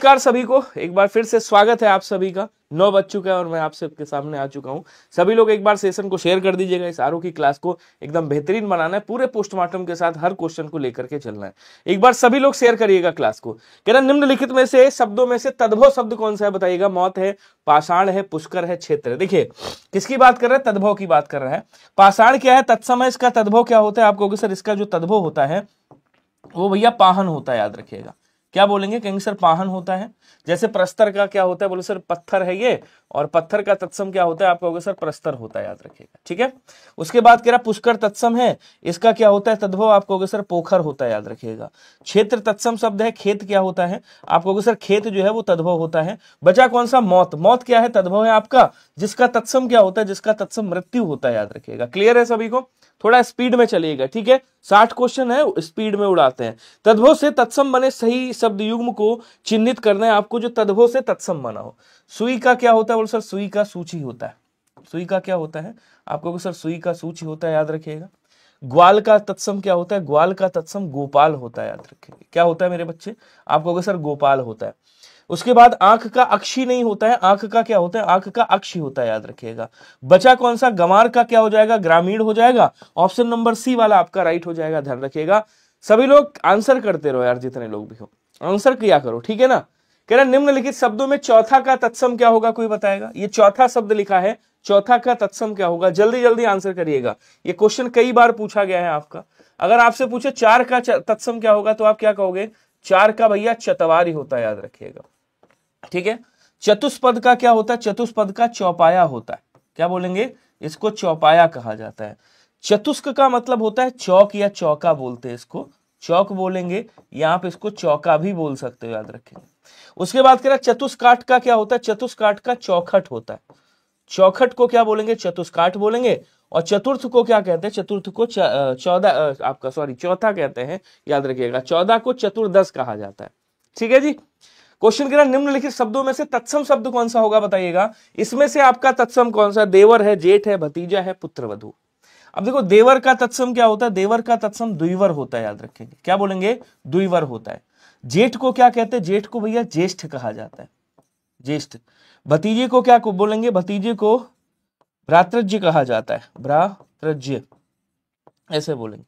नमस्कार सभी को, एक बार फिर से स्वागत है आप सभी का। 9 बज चुका है और मैं आप सबके सामने आ चुका हूं। सभी लोग एक बार सेशन को शेयर कर दीजिएगा। इस आरओ की क्लास को एकदम बेहतरीन बनाना है, पूरे पोस्टमार्टम के साथ हर क्वेश्चन को लेकर के चलना है। एक बार सभी लोग शेयर करिएगा क्लास को। कह रहा निम्नलिखित में से शब्दों में से तद्भव शब्द कौन सा है बताइएगा। मौत है, पाषाण है, पुष्कर है, क्षेत्र है। देखिए किसकी बात कर रहा है, तद्भव की बात कर रहा है। पाषाण क्या है, तत्सम है। इसका तद्भव क्या होता है आप कहोगे सर इसका जो तद्भव होता है वो भैया पाहन होता है, याद रखिएगा। क्या बोलेंगे, कहेंगे सर पाहन होता है। जैसे प्रस्तर का क्या होता है, बोले सर पत्थर है ये, और पत्थर का तत्सम क्या होता है आप कहोगे सर प्रस्तर होता है, याद रखिएगा। ठीक है, उसके बाद कह रहा पुष्कर तत्सम है, इसका क्या होता है तद्भव आप कहोगे सर पोखर होता है, याद रखिएगा। क्षेत्र तत्सम शब्द है, खेत क्या होता है आप कहोगे सर खेत जो है वो तद्भव होता है। बचा कौन सा, मौत। मौत क्या है, तद्भव है आपका, जिसका तत्सम क्या होता है, जिसका तत्सम मृत्यु होता है, याद रखिएगा। क्लियर है सभी को, थोड़ा स्पीड में चलिएगा। ठीक है, 60 क्वेश्चन है, स्पीड में उड़ाते हैं। तद्भव से तत्सम बने सही शब्द युग्म को चिन्हित करना है आपको, जो तद्भव से तत्सम बना हो। सुई का क्या होता है, बोल सर सुई का सूची होता है। सुई का क्या होता है आपको सर सुई का सूची होता है, याद रखिएगा। ग्वाल का तत्सम क्या होता है, ग्वाल का तत्सम गोपाल होता है, याद रखिएगा। क्या होता है मेरे बच्चे, आप कहोगे सर गोपाल होता है। उसके बाद आंख का अक्षी नहीं होता है, आंख का क्या होता है, आंख का अक्षी होता है, याद रखिएगा। बचा कौन सा, गंवार का क्या हो जाएगा, ग्रामीण हो जाएगा। ऑप्शन नंबर सी वाला आपका राइट हो जाएगा, ध्यान रखिएगा। सभी लोग आंसर करते रहो यार, जितने लोग भी हो आंसर किया करो, ठीक है ना। कह रहा निम्नलिखित शब्दों में चौथा का तत्सम क्या होगा, कोई बताएगा। ये चौथा शब्द लिखा है, चौथा का तत्सम क्या होगा, जल्दी जल्दी आंसर करिएगा। ये क्वेश्चन कई बार पूछा गया है आपका। अगर आपसे पूछे 4 का तत्सम क्या होगा तो आप क्या कहोगे, 4 का भैया चतवारी होता है, याद रखिएगा। ठीक है, चतुष्पद का क्या होता है, चतुष्पद का चौपाया होता है। क्या बोलेंगे, इसको चौपाया कहा जाता है। चतुष्क का मतलब होता है चौक या चौका बोलते हैं इसको, चौक बोलेंगे, यहां पे इसको चौका भी बोल सकते हो, याद रखेंगे। उसके बाद कह रहा चतुष्काठ का क्या होता है, चतुष्काठ का चौखट होता है। चौखट को क्या बोलेंगे, चतुष्काठ बोलेंगे। और चतुर्थ को क्या कहते हैं, चतुर्थ को चौथा कहते हैं, याद रखिएगा। 14 को चतुर्दश कहा जाता है। ठीक है जी। क्वेश्चन कह रहा निम्नलिखित शब्दों में से तत्सम शब्द कौन सा होगा बताइएगा। इसमें से आपका तत्सम कौन सा, देवर है, जेठ है, भतीजा है, पुत्रवधू। अब देखो देवर का तत्सम क्या होता है, देवर का तत्सम द्विवर होता है, याद रखेंगे। क्या बोलेंगे, द्विवर होता है। जेठ को क्या कहते हैं, जेठ को भैया ज्येष्ठ कहा जाता है, ज्येष्ठ। भतीजे को क्या को बोलेंगे, भतीजे को भ्रातृज्य कहा जाता है, भ्रातृज्य ऐसे बोलेंगे।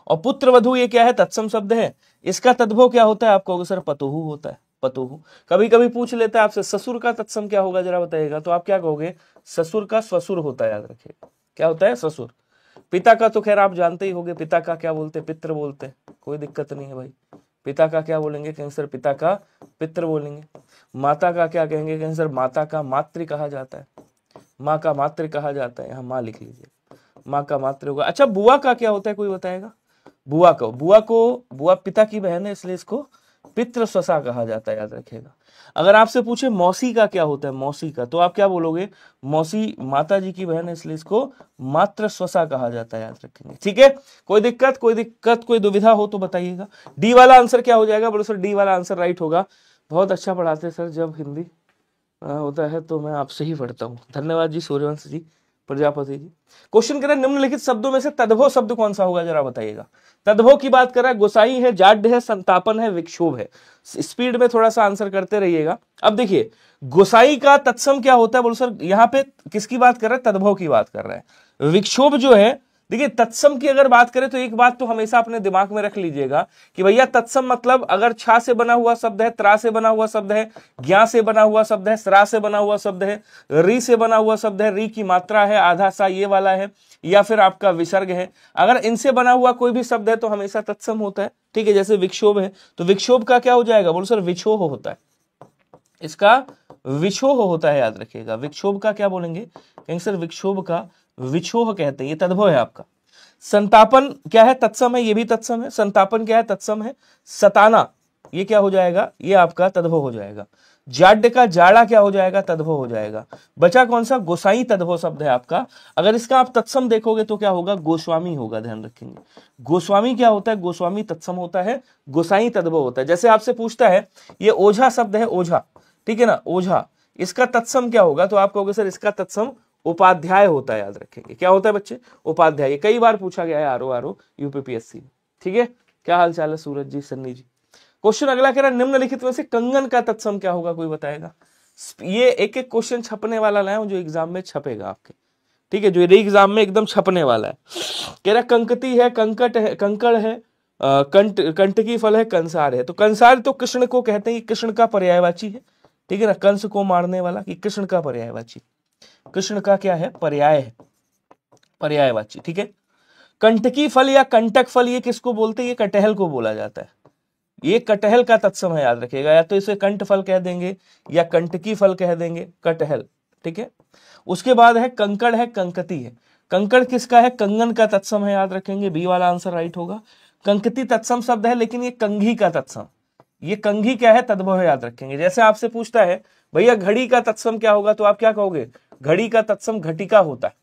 और पुत्रवधू ये क्या है, तत्सम शब्द है। इसका तद्भव क्या होता है आप कहोगे सर पतोहू होता है, पतोहू। कभी कभी पूछ लेता है आपसे ससुर का तत्सम क्या होगा जरा बताइएगा, तो आप क्या कहोगे, ससुर का स्वसुर होता है, याद रखिएगा। क्या होता है, ससुर। पिता का तो खैर आप जानते ही होंगे, पिता का क्या बोलते हैं, पितृ बोलते हैं, कोई दिक्कत नहीं है भाई। पिता का क्या बोलेंगे, कहेंगे सर पिता का पितृ बोलेंगे। माता का क्या कहेंगे, कहेंगे सर माता का मातृ कहा जाता है, माँ का मातृ कहा जाता है। यहाँ माँ लिख लीजिए, माँ का मातृ होगा। अच्छा बुआ का क्या होता है, कोई बताएगा। बुआ पिता की बहन है, इसलिए इसको पितृ स्वसा कहा जाता है, याद रखिएगा। अगर आपसे पूछे मौसी का क्या होता है, मौसी का, तो आप क्या बोलोगे, मौसी माता जी की बहन है, इसलिए इसको मातृ स्वसा कहा जाता है, याद रखेंगे। ठीक है, कोई दिक्कत कोई दुविधा हो तो बताइएगा। डी वाला आंसर क्या हो जाएगा, बोलो सर डी वाला आंसर राइट होगा। बहुत अच्छा पढ़ाते हैं सर, जब हिंदी होता है तो मैं आपसे ही पढ़ता हूँ। धन्यवाद जी, सूर्यवंश जी, प्रजापति जी। क्वेश्चन करें निम्नलिखित शब्दों में से तद्भव शब्द कौन सा होगा जरा बताइएगा। तद्भव की बात कर रहा है, गोसाई है, जाड्य है, संतापन है, विक्षोभ है। स्पीड में थोड़ा सा आंसर करते रहिएगा। अब देखिए गोसाई का तत्सम क्या होता है, बोलो सर यहाँ पे किसकी बात कर रहा है, तद्भव की बात कर रहा है। विक्षोभ जो है, देखिए तत्सम की अगर बात करें तो एक बात तो हमेशा अपने दिमाग में रख लीजिएगा कि भैया तत्सम मतलब अगर छा से बना हुआ शब्द है, त्रा से बना हुआ शब्द है, ज्ञा से बना हुआ शब्द है, सरा से बना हुआ शब्द है, री से बना हुआ शब्द है, री की मात्रा है, आधा सा ये वाला है, या फिर आपका विसर्ग है, अगर इनसे बना हुआ कोई भी शब्द है तो हमेशा तत्सम होता है। ठीक है, जैसे विक्षोभ है तो विक्षोभ का क्या हो जाएगा, बोलो सर विछोह होता है, इसका विछोह होता है, याद रखिएगा। विक्षोभ का क्या बोलेंगे, कहेंगे सर विक्षोभ का विछोह कहते हैं, ये तद्भव है आपका। संतापन क्या है, तत्सम है, ये भी तत्सम है। संतापन क्या है, तत्सम है। सताना ये क्या हो जाएगा, ये आपका तद्भव हो जाएगा। जाड्य का जाड़ा क्या हो जाएगा, तद्भव हो जाएगा। बचा कौन सा, गोसाई तद्भव शब्द है आपका। अगर इसका आप तत्सम देखोगे तो क्या होगा, गोस्वामी होगा, ध्यान रखेंगे। गोस्वामी क्या होता है, गोस्वामी तत्सम होता है, गोसाई तद्भव होता है। जैसे आपसे पूछता है ये ओझा शब्द है, ओझा, ठीक है ना, ओझा, इसका तत्सम क्या होगा, तो आप कहोगे सर इसका तत्सम उपाध्याय होता है, याद रखेंगे। क्या होता है बच्चे, उपाध्याय। कई बार पूछा गया है आरओ यूपीपीएससी में। ठीक है, क्या हाल चाल है सूरज जी, सन्नी जी। क्वेश्चन अगला कह रहा है निम्नलिखित में से कंगन का तत्सम क्या होगा, कोई बताएगा। ये एक एक क्वेश्चन छपने वाला लाए जो एग्जाम में छपेगा आपके, ठीक है, जो एग्जाम में एकदम छपने वाला है। कह रहा कंकती है, कंकट है, कंकड़ है, कंटकी फल है, कंसार है। तो कंसार तो कृष्ण को कहते हैं, कृष्ण का पर्यायवाची है, ठीक है ना, कंस को मारने वाला, कि कृष्ण का पर्यायवाची, कृष्ण का क्या है, पर्याय है, पर्यायवाची, ठीक है। कंटकी फल या कंटक फल ये किसको बोलते हैं, ये कटहल को बोला जाता है, ये कटहल का तत्सम है, याद रखिएगा, या तो इसे कंठ फल कह देंगे या कंटकी फल कह देंगे, कटहल, ठीक है। उसके बाद है कंकड़ है, कंकती है। कंकड़ किसका है, कंगन का तत्सम है, याद रखेंगे, बी वाला आंसर राइट होगा। कंकती तत्सम शब्द है, लेकिन ये कंघी का तत्सम, ये कंघी क्या है, तद्भव है, याद रखेंगे। जैसे आपसे पूछता है भैया घड़ी का तत्सम क्या होगा, तो आप क्या कहोगे, घड़ी का तत्सम घटिका होता है,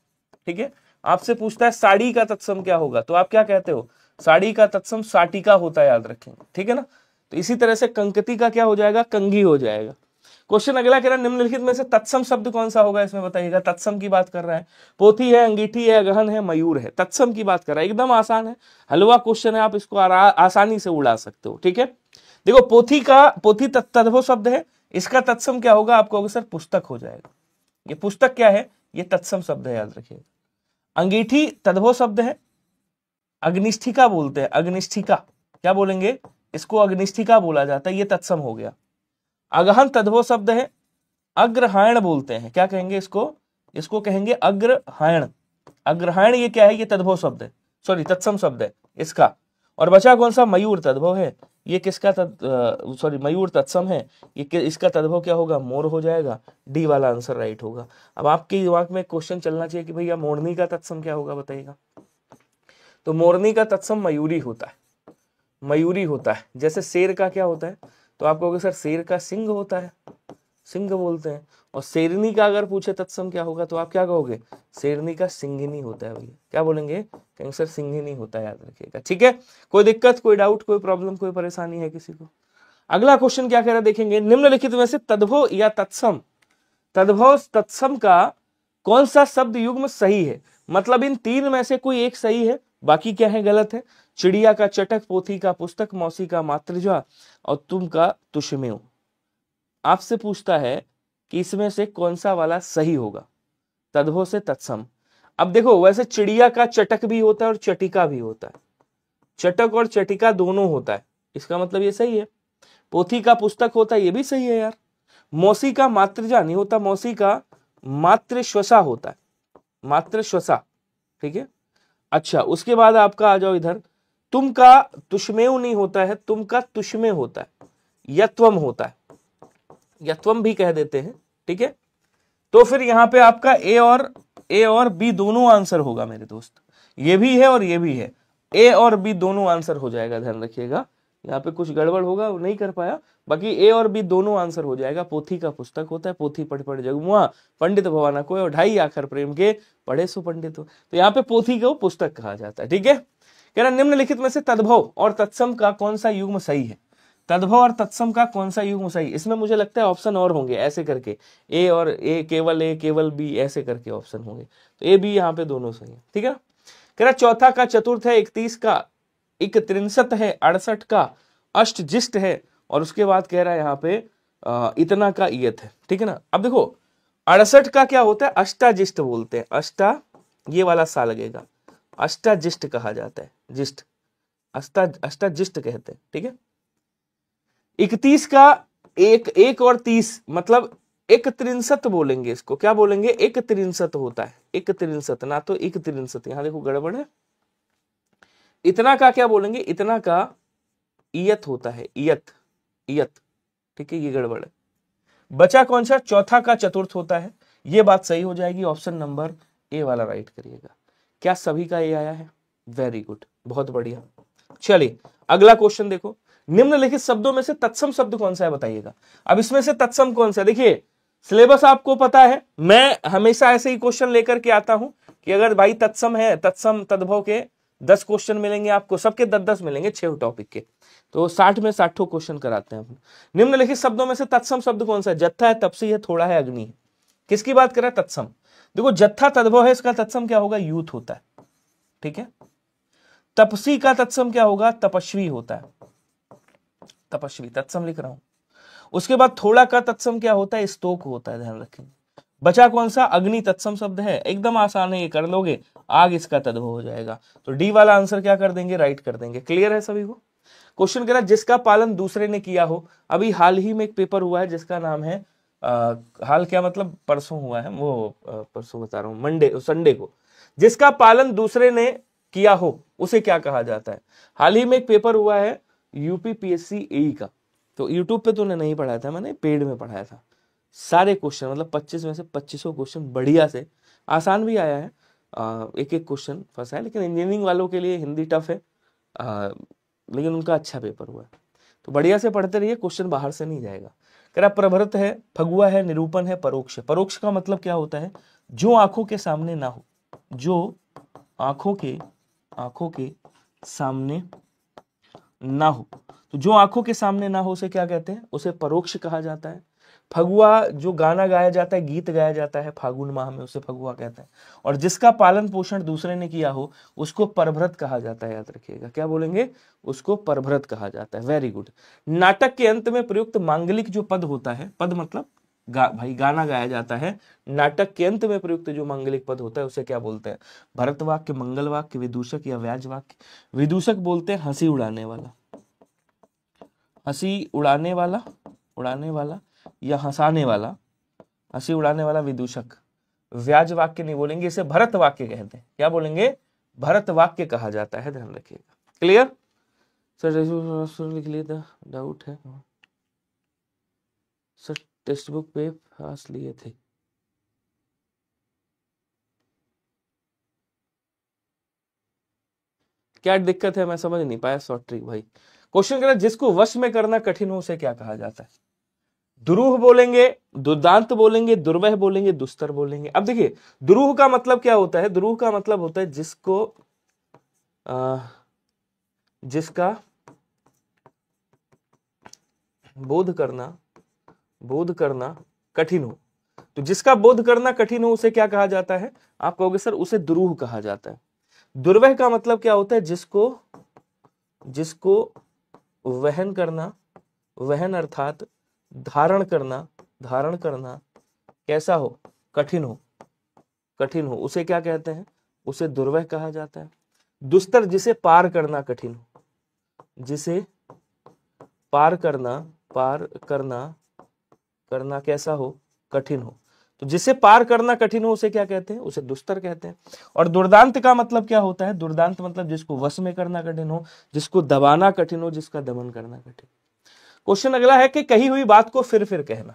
ठीक है। आपसे पूछता है साड़ी का तत्सम क्या होगा, तो आप क्या कहते हो, साड़ी का तत्सम साटिका होता है, याद रखेंगे, ठीक है ना। तो इसी तरह से कंकती का क्या हो जाएगा, कंघी हो जाएगा। क्वेश्चन अगला कह रहा है निम्नलिखित में से तत्सम शब्द कौन सा होगा, इसमें बताइएगा। तत्सम की बात कर रहा है, पोथी है, अंगीठी है, गहन है, मयूर है, तत्सम की बात कर रहा है। एकदम आसान है, हलवा क्वेश्चन है, आप इसको आसानी से उड़ा सकते हो, ठीक है। देखो पोथी तद्भव शब्द है, इसका तत्सम क्या होगा, आप कहोगे सर पुस्तक हो जाएगा। ये पुस्तक क्या है, ये तत्सम शब्द है, याद रखिएगा। अंगीठी तद्भव शब्द है, अग्निष्ठिका बोलते हैं, अग्निष्ठिका क्या बोलेंगे, इसको अग्निष्ठिका बोला जाता है, ये तत्सम हो गया। अगहन तद्भव शब्द है, अग्रहायण बोलते हैं, क्या कहेंगे इसको, इसको कहेंगे अग्रहायण। अग्रहायण ये क्या है, ये तद्भव शब्द है, सॉरी तत्सम शब्द है इसका। और बचा कौन सा, मयूर तद्भव है, ये किसका सॉरी मयूर तत्सम है, ये इसका तद्भव क्या होगा, मोर हो जाएगा। डी वाला आंसर राइट होगा। अब आपके दिमाग में क्वेश्चन चलना चाहिए कि भैया मोरनी का तत्सम क्या होगा, बताइएगा। तो मोरनी का तत्सम मयूरी होता है, मयूरी होता है। जैसे शेर का क्या होता है, तो आप कहोगे सर शेर का सिंह होता है, सिंह बोलते हैं। और शेरनी का अगर पूछे तत्सम क्या होगा, तो आप क्या कहोगे, शेरनी का सिंघिनी होता है भैया, क्या बोलेंगे, कहेंगे सर सिंघिनी होता है, याद रखिएगा, ठीक है। कोई दिक्कत, कोई डाउट, कोई प्रॉब्लम, कोई परेशानी है किसी को। अगला क्वेश्चन क्या कह रहा है देखेंगे, निम्नलिखित में से तद्भव या तत्सम, तद्भव तत्सम का कौन सा शब्द युग्म सही है, मतलब इन तीन में से कोई एक सही है, बाकी क्या है गलत है। चिड़िया का चटक, पोथी का पुस्तक, मौसी का मातृजा और तुम का तुष्मेव। आपसे पूछता है कि इसमें से कौन सा वाला सही होगा, तद्भव से तत्सम। अब देखो वैसे चिड़िया का चटक भी होता है और चटिका भी होता है, चटक और चटिका दोनों होता है, इसका मतलब ये सही है। पोथी का पुस्तक होता है, ये भी सही है यार। मौसी का मातृजा नहीं होता, मौसी का मातृश्वसा होता है, मातृश्वसा, ठीक है। अच्छा उसके बाद आपका आ जाओ इधर, तुम का तुष्मेव नहीं होता है, तुम का तुष्मे होता है, यत्वम होता है, यत्वम भी कह देते हैं, ठीक है। तो फिर यहां पे आपका ए और बी दोनों आंसर होगा मेरे दोस्त, ये भी है और ये भी है, ए और बी दोनों आंसर हो जाएगा, ध्यान रखिएगा। यहाँ पे कुछ गड़बड़ होगा, वो नहीं कर पाया, बाकी ए और बी दोनों आंसर हो जाएगा। पोथी का पुस्तक होता है, पोथी पढ़ पढ़ जगमुआ, पंडित भवाना कोय और ढाई आखर प्रेम के पढ़े सो पंडित हो। तो यहाँ पे पोथी को पुस्तक कहा जाता है, ठीक है। कह रहा निम्नलिखित में से तद्भव और तत्सम का कौन सा युग्म सही है, तद्भव और तत्सम का कौन सा युग्म सही। इसमें मुझे लगता है ऑप्शन और होंगे ऐसे करके, ए और ए केवल बी ऐसे करके ऑप्शन होंगे, तो ए बी यहाँ पे दोनों सही है, ठीक है। कह रहा चौथा का चतुर्थ है, 31 का 61 है, 68 का अष्टजिष्ट है, और उसके बाद कह रहा है यहाँ पे इतना का इयत है, ठीक है ना। अब देखो 68 का क्या होता है, अष्टाजिष्ट बोलते हैं, अष्टा ये वाला सा लगेगा, अष्टाजिष्ट कहा जाता है, जिष्ट अष्टाजिष्ट कहते हैं, ठीक है। 31 का एक और 30 मतलब 61 बोलेंगे, इसको क्या बोलेंगे, 61 होता है, 61 ना तो 61, यहां देखो गड़बड़ है। इतना का क्या बोलेंगे, इतना का इयत होता है, इयत इयत, ठीक है, ये गड़बड़ है। बचा कौन सा, चौथा का चतुर्थ होता है, ये बात सही हो जाएगी, ऑप्शन नंबर ए वाला राइट करिएगा। क्या सभी का ए आया है, वेरी गुड, बहुत बढ़िया। चलिए अगला क्वेश्चन देखो, निम्नलिखित शब्दों में से तत्सम शब्द कौन सा है बताइएगा। अब इसमें से तत्सम कौन सा, देखिए सिलेबस आपको पता है, मैं हमेशा ऐसे ही क्वेश्चन लेकर के आता हूं कि अगर भाई तत्सम है, तत्सम तद्भव के 10 क्वेश्चन मिलेंगे आपको, सबके 10-10 मिलेंगे, 6 टॉपिक के, तो 60 में 60 क्वेश्चन कराते हैं। निम्नलिखित शब्दों में से तत्सम शब्द कौन सा है, जत्था है, तपसी है, थोड़ा है, अग्नि है। किसकी बात कर रहा है, तत्सम। देखो जत्था तद्भव है, इसका तत्सम क्या होगा, यूथ होता है, ठीक है। तपसी का तत्सम क्या होगा, तपस्वी होता है, तपस्वी, तत्सम लिख रहा हूं। उसके बाद थोड़ा का तत्सम क्या होता है, स्तोक होता है, ध्यान रखेंगे। बचा कौन सा, अग्नि तत्सम शब्द है, एकदम आसान है, ये कर लोगे, आग इसका तद्भव हो जाएगा। तो डी वाला आंसर क्या कर देंगे, राइट कर देंगे। क्लियर है सभी को। क्वेश्चन कह रहा जिसका पालन दूसरे ने किया हो। अभी हाल ही में एक पेपर हुआ है जिसका नाम है हाल क्या मतलब परसों हुआ है, वो परसों बता रहा हूं, मंडे संडे को। जिसका पालन दूसरे ने किया हो उसे क्या कहा जाता है। हाल ही में एक पेपर हुआ है यूपीपीएससी एई का, तो यूट्यूब पे तूने नहीं पढ़ाया था, मैंने पेड में पढ़ाया था। सारे क्वेश्चन मतलब 25 में से 2500 क्वेश्चन बढ़िया से, आसान भी आया है, एक एक क्वेश्चन फंसा है, लेकिन इंजीनियरिंग वालों के लिए हिंदी टफ है, लेकिन उनका अच्छा पेपर हुआ है। तो बढ़िया से पढ़ते रहिए, क्वेश्चन बाहर से नहीं जाएगा। कह रहा प्रभृत है, फगुआ है, निरूपण है, परोक्ष। परोक्ष का मतलब क्या होता है, जो आंखों के सामने ना हो, जो आंखों के सामने ना हो। तो जो आंखों के सामने ना हो उसे क्या कहते हैं, उसे परोक्ष कहा जाता है। फगुआ जो गाना गाया जाता है, गीत गाया जाता है फागुन माह में, उसे फगुआ कहते हैं। और जिसका पालन पोषण दूसरे ने किया हो उसको परभृत कहा जाता है, याद रखिएगा। क्या बोलेंगे, उसको परभृत कहा जाता है। Very good. नाटक के अंत में प्रयुक्त मांगलिक जो पद होता है, पद मतलब भाई गाना गाया जाता है, नाटक के अंत में प्रयुक्त जो मांगलिक पद होता है उसे क्या बोलते हैं, भरत वाक्य, मंगल वाक्य, विदूषक या व्याज वाक्य। विदूषक बोलते हैं हंसी उड़ाने वाला, हंसी उड़ाने वाला या हंसाने वाला, हंसी उड़ाने वाला विदूषक। व्याज वाक्य नहीं बोलेंगे, इसे भरत वाक्य कहते हैं। क्या बोलेंगे, भरत वाक्य कहा जाता है, ध्यान रखिएगा। क्लियर सर, लिख लिया, डाउट है सर, टेक्स्ट बुक पे पास लिए थे। क्या दिक्कत है, मैं समझ नहीं पाया, शॉर्ट ट्रिक भाई। क्वेश्चन करें जिसको वश में करना कठिन हो उसे क्या कहा जाता है। दुरूह बोलेंगे, दुर्दांत बोलेंगे, दुर्वह बोलेंगे, दुस्तर बोलेंगे। अब देखिए दुरूह का मतलब क्या होता है, दुरूह का मतलब होता है जिसको जिसका बोध करना कठिन हो। तो जिसका बोध करना कठिन हो उसे क्या कहा जाता है, आप कहोगे सर उसे दुरूह कहा जाता है। दुर्वह का मतलब क्या होता है, जिसको वहन करना, वहन अर्थात धारण करना कैसा हो, कठिन हो, उसे क्या कहते हैं, उसे दुर्वह कहा जाता है। दुस्तर जिसे पार करना कठिन हो, जिसे पार करना कैसा हो, कठिन हो। तो जिसे पार करना कठिन हो उसे क्या कहते हैं, उसे दुस्तर कहते हैं। और दुर्दांत का मतलब क्या होता है, दुर्दांत मतलब जिसको वश में करना कठिन हो, जिसको दबाना कठिन हो, जिसका दमन करना कठिन। क्वेश्चन अगला है कि कही हुई बात को फिर फिर कहना।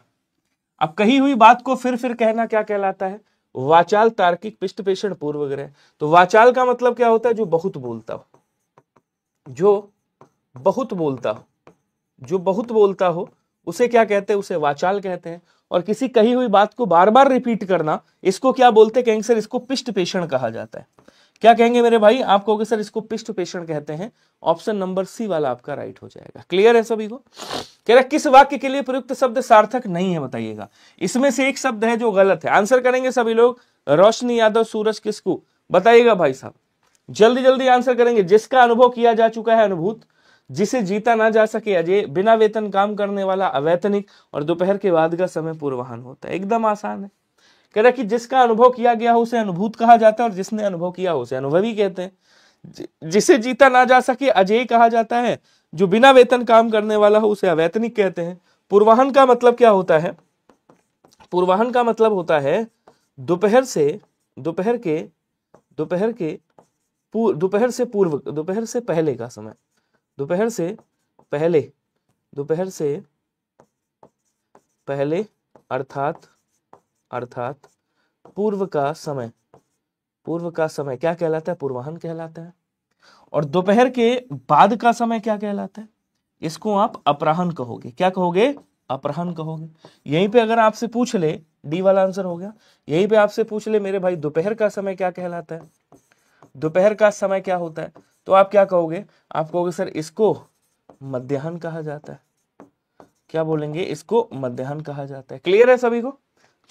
अब कही हुई बात को फिर फिर कहना क्या कहलाता है, वाचाल, तार्किक, पिष्ट पेषण, पूर्वग्रह। तो वाचाल का मतलब क्या होता है, जो बहुत बोलता हो, जो बहुत बोलता हो उसे क्या कहते हैं, उसे वाचाल कहते हैं। और किसी कही हुई बात को बार बार रिपीट करना, इसको क्या बोलते हैं, कहेंगे सर इसको पिष्ट पेषण कहा जाता है। क्या कहेंगे मेरे भाई, आप कहोगे सर इसको पिष्ट पेषण कहते हैं। ऑप्शन नंबर सी वाला आपका राइट हो जाएगा। क्लियर है सभी को। कह रहा किस वाक्य के लिए प्रयुक्त शब्द सार्थक नहीं है, बताइएगा। इसमें से एक शब्द है जो गलत है। आंसर करेंगे सभी लोग, रोशनी यादव, सूरज किस्कू, बताइएगा भाई साहब, जल्दी जल्दी आंसर करेंगे। जिसका अनुभव किया जा चुका है अनुभूत, जिसे जीता ना जा सके अजय, बिना वेतन काम करने वाला अवैतनिक, और दोपहर के बाद का समय पूर्वाह्न होता है। एकदम आसान है। कह रहा कि जिसका अनुभव किया गया हो उसे अनुभूत कहा जाता है, और जिसने अनुभव किया हो उसे अनुभवी कहते हैं। जिसे जीता ना जा सके अजय कहा जाता है, जो बिना वेतन काम करने वाला हो उसे अवैतनिक कहते हैं। पूर्वाह्न का मतलब क्या होता है, पूर्वाह्न का मतलब होता है दोपहर से पूर्व, दोपहर से पहले का समय, दोपहर से पहले अर्थात पूर्व का समय क्या कहलाता है, पूर्वाह्न कहलाता है। और दोपहर के बाद का समय क्या कहलाता है, इसको आप अपराह्न कहोगे। क्या कहोगे, अपराह्न कहोगे। यहीं पे अगर आपसे पूछ ले, डी वाला आंसर हो गया। यहीं पे आपसे पूछ ले मेरे भाई दोपहर का समय क्या कहलाता है, दोपहर का समय क्या होता है, तो आप क्या कहोगे, आप कहोगे सर इसको मध्याह्न कहा जाता है। क्या बोलेंगे, इसको मध्याह्न कहा जाता है। क्लियर है सभी को।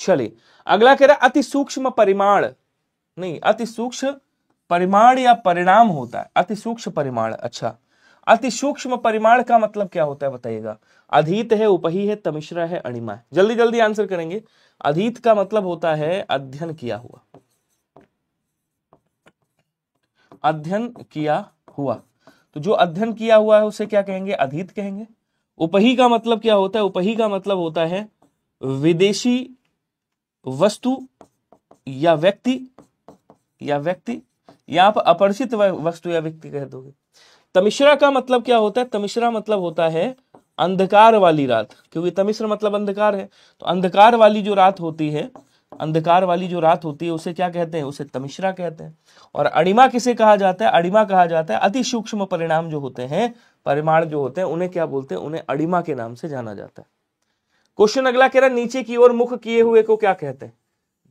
चलिए अगला कह रहा है अति सूक्ष्म परिमाण, नहीं अति सूक्ष्म परिमाण या परिणाम होता है, अति सूक्ष्म परिमाण। अच्छा, अति सूक्ष्म परिमाण का मतलब क्या होता है बताइएगा? अधीत है, उपही है, तमिश्रा है, अणिमा है। जल्दी जल्दी आंसर करेंगे। अधीत का मतलब होता है अध्ययन किया हुआ, अध्ययन किया हुआ। तो जो अध्ययन किया हुआ है उसे क्या कहेंगे? अधीत कहेंगे। उपही का मतलब क्या होता है? उपही का मतलब होता है विदेशी वस्तु या व्यक्ति, या आप अपरिचित वस्तु या व्यक्ति कह दोगे। तमिश्रा का मतलब क्या होता है? तमिश्रा मतलब होता है अंधकार वाली रात, क्योंकि तमिश्र मतलब अंधकार है। तो अंधकार वाली जो रात होती है, अंधकार वाली जो रात होती है उसे क्या कहते हैं? उसे तमिश्रा कहते हैं। और अणिमा किसे कहा जाता है? अणिमा कहा जाता है अति सूक्ष्म परिणाम जो होते हैं, परिमाण जो होते हैं, उन्हें क्या बोलते हैं? उन्हें अणिमा के नाम से जाना जाता है। क्वेश्चन अगला कह रहा है नीचे की ओर मुख किए हुए को क्या कहते हैं?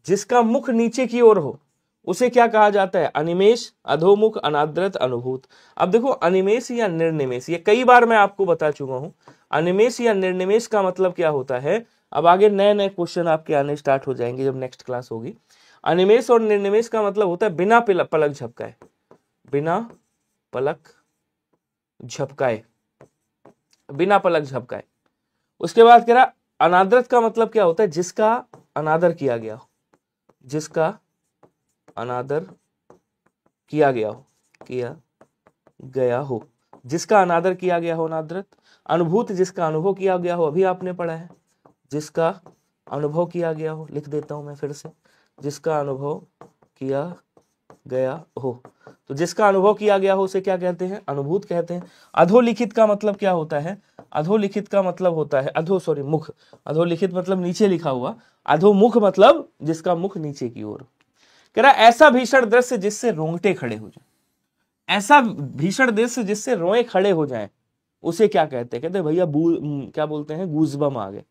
जिसका मुख नीचे की ओर हो उसे क्या कहा जाता है? अनिमेष, अधोमुख, अनादृत, अनुभूत। अब देखो अनिमेष या निर्निमेष, ये कई बार मैं आपको बता चुका हूं। अनिमेष या निर्निमेष का मतलब क्या होता है? अब आगे नए नए क्वेश्चन आपके आने स्टार्ट हो जाएंगे जब नेक्स्ट क्लास होगी। अनिमेष और निर्निमेष का मतलब होता है बिना पलक झपकाए, बिना पलक झपकाए, बिना पलक झपकाए। उसके बाद कह रहा अनादृत का मतलब क्या होता है? जिसका अनादर किया गया हो, जिसका अनादर किया गया हो, जिसका अनादर किया गया हो, अनादृत। अनुभूत, जिसका अनुभव किया गया हो, अभी आपने पढ़ा है, जिसका अनुभव किया गया हो। लिख देता हूं मैं फिर से, जिसका अनुभव किया गया हो। तो जिसका अनुभव किया गया हो उसे क्या कहते हैं? अनुभूत कहते हैं। अधोलिखित का मतलब क्या होता है? अधोलिखित का मतलब होता है मुख। अधोलिखित मतलब नीचे लिखा हुआ, अधोमुख मतलब जिसका मुख नीचे की ओर। कह रहा ऐसा भीषण दृश्य जिससे रोंगटे खड़े हो जाए, ऐसा भीषण दृश्य जिससे रोए खड़े हो जाएं, उसे क्या कहते हैं? कहते भैया क्या बोलते हैं? गूजबम आ गए,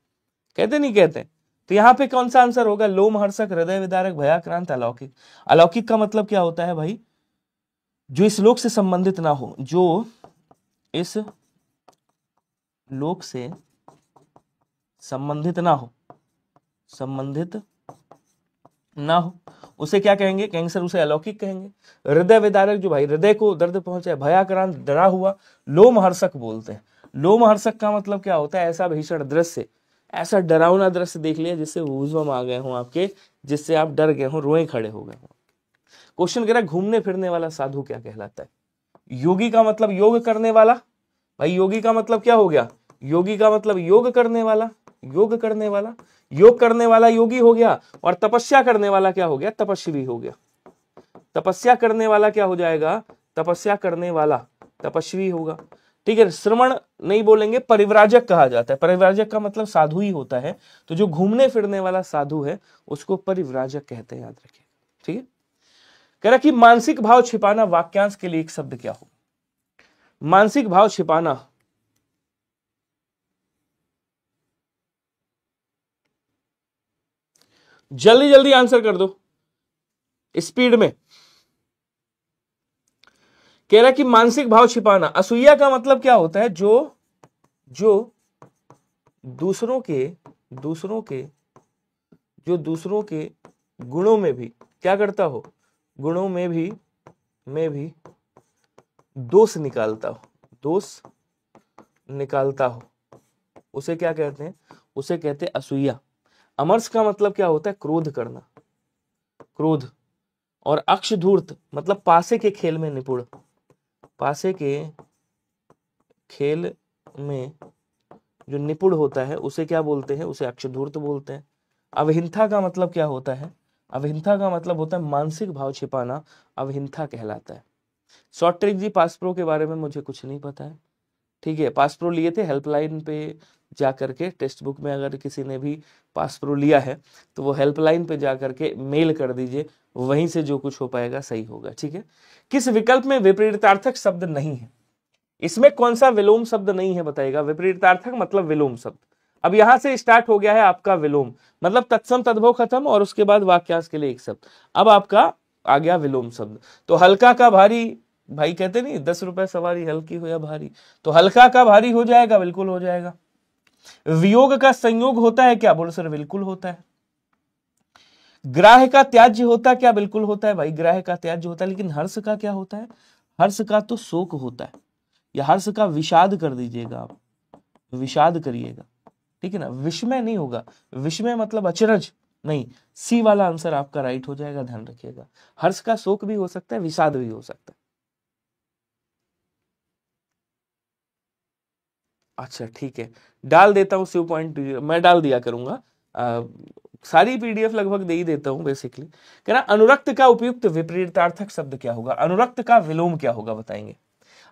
कहते नहीं कहते? तो यहाँ पे कौन सा आंसर होगा? लोमहर्षक, हृदय विदारक, भयाक्रांत, अलौकिक। अलौकिक का मतलब क्या होता है भाई? जो इस लोक से संबंधित ना हो, जो इस लोक से संबंधित ना हो, उसे क्या कहेंगे? कहेंगे सर उसे अलौकिक कहेंगे। हृदय विदारक, जो भाई हृदय को दर्द पहुंचे। भयाक्रांत, डरा हुआ। लोमहर्षक बोलते हैं। लोमहर्षक का मतलब क्या होता है? ऐसा भीषण दृश्य, ऐसा डरावना दृश्य देख लिया जिससे गूज़बम्स आ गए हों आपके, जिससे आप डर गए हों, रोए खड़े हो गए हों। क्वेश्चन कह रहा है घूमने फिरने वाला साधु क्या कहलाता है? योगी का मतलब योग करने वाला। भाई योगी का मतलब क्या हो गया? योगी का मतलब योग करने वाला, योग करने वाला, योग करने वाला योगी हो गया। और तपस्या करने वाला क्या हो गया? तपस्वी हो गया। तपस्या करने वाला क्या हो जाएगा? तपस्या करने वाला तपस्वी होगा। ठीक है, श्रवण नहीं बोलेंगे, परिव्राजक कहा जाता है। परिव्राजक का मतलब साधु ही होता है। तो जो घूमने फिरने वाला साधु है उसको परिव्राजक कहते हैं, याद रखिए। ठीक है, कह रहा कि मानसिक भाव छिपाना वाक्यांश के लिए एक शब्द क्या हो? मानसिक भाव छिपाना, जल्दी जल्दी आंसर कर दो स्पीड में। कह रहा कि मानसिक भाव छिपाना। असूया का मतलब क्या होता है? जो दूसरों के गुणों में भी क्या करता हो? गुणों में भी दोष निकालता हो, उसे क्या कहते हैं? उसे कहते हैं असूया। अमर्ष का मतलब क्या होता है? क्रोध करना, क्रोध। और अक्षधूर्त मतलब पासे के खेल में निपुण, पासे के खेल में जो निपुण होता है उसे क्या बोलते हैं? उसे अक्षधूर्त बोलते हैं। अवहिंथा का मतलब क्या होता है? अवहिंथा का मतलब होता है मानसिक भाव छिपाना, अवहिंथा कहलाता है। शॉर्ट ट्रिक जी, पास प्रो के बारे में मुझे कुछ नहीं पता है। ठीक है, पास प्रो लिए थे, हेल्पलाइन पे जा करके टेक्स्ट बुक में अगर किसी ने भी पास प्रो लिया है तो वो हेल्पलाइन पे जा करके मेल कर दीजिए, वहीं से जो कुछ हो पाएगा सही होगा। ठीक है, किस विकल्प में विपरीतार्थक शब्द नहीं है? इसमें कौन सा विलोम शब्द नहीं है बताइएगा? विपरीतार्थक मतलब विलोम शब्द। अब यहां से स्टार्ट हो गया है आपका विलोम, मतलब तत्सम तद्भव खत्म और उसके बाद वाक्यांश के लिए एक शब्द। अब आपका आ गया विलोम शब्द। तो हल्का का भारी, भाई कहते नहीं 10 रुपए सवारी हल्की हो या भारी, तो हल्का का भारी हो जाएगा, बिल्कुल हो जाएगा। वियोग का संयोग होता है क्या? बोलो सर बिल्कुल होता है। ग्राह्य का त्याज्य होता क्या? बिल्कुल होता है भाई, ग्राह्य का त्याज्य होता है। लेकिन हर्ष का क्या होता है? हर्ष का तो शोक होता है। या हर्ष का विषाद कर दीजिएगा, आप विषाद करिएगा, ठीक है ना, विस्मय नहीं होगा, विस्मय मतलब अचरज नहीं। सी वाला आंसर आपका राइट हो जाएगा, ध्यान रखिएगा। हर्ष का शोक भी हो सकता है, विषाद भी हो सकता है। अच्छा ठीक है, डाल देता हूँ शिव पॉइंट, मैं डाल दिया करूंगा, सारी पीडीएफ लगभग दे ही देता हूं बेसिकली। कह रहा अनुरक्त का उपयुक्त विपरीतार्थक शब्द क्या होगा, अनुरक्त का विलोम क्या होगा बताएंगे।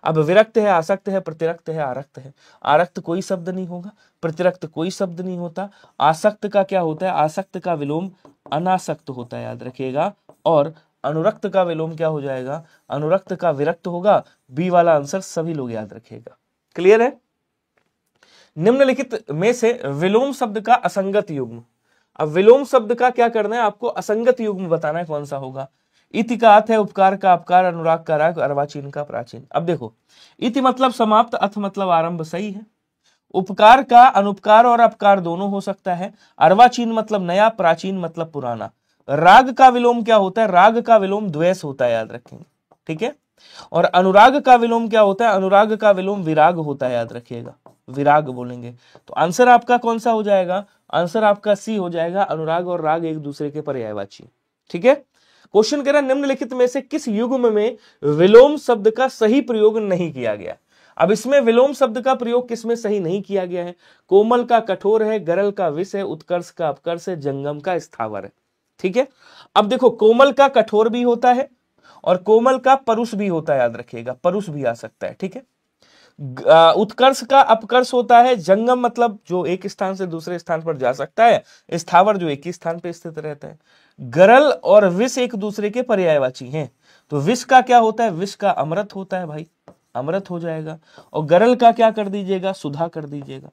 अब विरक्त है, आसक्त है, प्रतिरक्त है, आरक्त है। आरक्त कोई शब्द नहीं होगा, प्रतिरक्त कोई शब्द नहीं होता। आसक्त का क्या होता है, आसक्त का विलोम अनासक्त होता है, याद रखिएगा। और अनुरक्त का विलोम क्या हो जाएगा, अनुरक्त का विरक्त होगा। बी वाला आंसर सभी लोग याद रखिएगा। क्लियर है। निम्नलिखित में से विलोम शब्द का असंगत युग्म, अब विलोम शब्द का क्या करना है आपको, असंगत युग्म बताना है कौन सा होगा। इति का अर्थ है उपकार का अपकार, अनुराग का राग, अर्वाचीन का प्राचीन। अब देखो, इति मतलब समाप्त, अथ मतलब आरंभ, सही है। उपकार का अनुपकार और अपकार दोनों हो सकता है। अर्वाचीन मतलब नया, प्राचीन मतलब पुराना। राग का विलोम क्या होता है, राग का विलोम द्वेष होता है, याद रखेंगे, ठीक है। और अनुराग का विलोम क्या होता है, अनुराग का विलोम विराग होता है, याद रखिएगा, विराग बोलेंगे। तो आंसर आपका कौन सा हो जाएगा, आंसर आपका सी हो जाएगा, अनुराग और राग एक दूसरे के पर्यायवाची, ठीक है। क्वेश्चन कह रहा है निम्नलिखित में से किस युग्म में विलोम शब्द का सही प्रयोग नहीं किया गया। अब इसमें विलोम शब्द का प्रयोग किसमें सही नहीं किया गया है, कोमल का कठोर है, गरल का विष है, उत्कर्ष का अपकर्ष है, जंगम का स्थावर है, ठीक है। अब देखो, कोमल का कठोर भी होता है और कोमल का परुष भी होता है, याद रखिएगा, परुष भी आ सकता है, ठीक है। उत्कर्ष का अपकर्ष होता है, जंगम मतलब जो एक स्थान से दूसरे स्थान पर जा सकता है, स्थावर जो एक ही स्थान पर स्थित रहता है। गरल और विष एक दूसरे के पर्यायवाची हैं, तो विष का क्या होता है, विष का अमृत होता है भाई, अमृत हो जाएगा। और गरल का क्या कर दीजिएगा, सुधा कर दीजिएगा,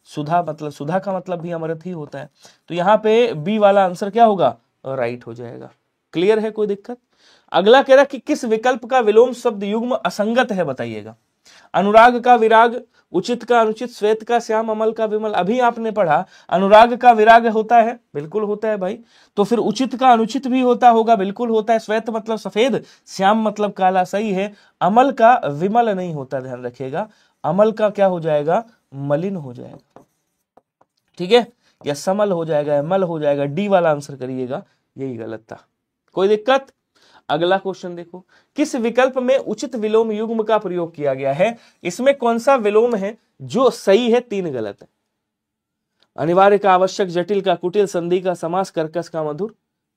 सुधा मतलब, सुधा का मतलब भी अमृत ही होता है। तो यहाँ पे बी वाला आंसर क्या होगा, राइट हो जाएगा। क्लियर है, कोई दिक्कत। अगला कह रहा कि किस विकल्प का विलोम शब्द युग्म असंगत है बताइएगा। अनुराग का विराग, उचित का अनुचित, श्वेत का श्याम, अमल का विमल। अभी आपने पढ़ा अनुराग का विराग होता है, बिल्कुल होता है भाई। तो फिर उचित का अनुचित भी होता होगा, बिल्कुल होता है। श्वेत मतलब सफेद, श्याम मतलब काला, सही है। अमल का विमल नहीं होता, ध्यान रखिएगा, अमल का क्या हो जाएगा, मलिन हो जाएगा, ठीक है, या समल हो जाएगा, मल हो जाएगा। डी वाला आंसर करिएगा, यही गलत था, कोई दिक्कत। अगला क्वेश्चन देखो, किस विकल्प में उचित विलोम युग्म का प्रयोग किया गया है, इसमें कौन सा विलोम है जो सही है, तीन गलत है। अनिवार्य का आवश्यक, जटिल का कुटिल, संधि का समास, कर्कश का मधुर।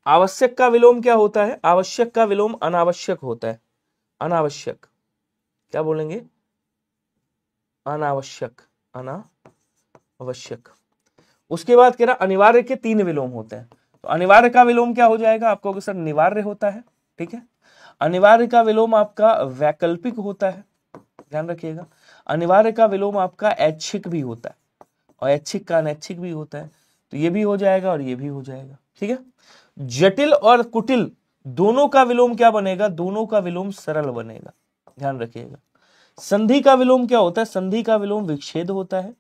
आवश्यक का विलोम क्या होता है, आवश्यक का विलोम अनावश्यक होता है, अनावश्यक, क्या बोलेंगे, अनावश्यक, अनावश्यक। उसके बाद कह रहा अनिवार्य के तीन विलोम होते हैं, तो अनिवार्य का विलोम क्या हो जाएगा, आपको सर निवार्य होता है, ठीक है। अनिवार्य का विलोम आपका वैकल्पिक होता है, ध्यान रखिएगा। अनिवार्य का विलोम आपका ऐच्छिक भी होता है, और ऐच्छिक का अनैच्छिक भी होता है, तो ये भी हो जाएगा और ये भी हो जाएगा, ठीक है। जटिल और कुटिल दोनों का विलोम क्या बनेगा, दोनों का विलोम सरल बनेगा, ध्यान रखिएगा। संधि का विलोम क्या होता है, संधि का विलोम विच्छेद होता है,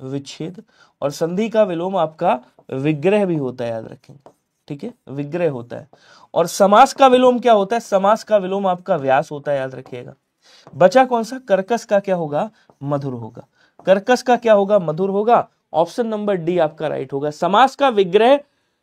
विच्छेद। और संधि का विलोम आपका विग्रह भी होता है, याद रखेंगे, ठीक है, विग्रह होता है। और समास का विलोम क्या होता है, समास का विलोम आपका व्यास होता है, याद रखिएगा। बचा कौन सा, कर्कश का क्या होगा, मधुर होगा। कर्कश का क्या होगा, मधुर होगा। ऑप्शन नंबर डी आपका राइट होगा। समास का विग्रह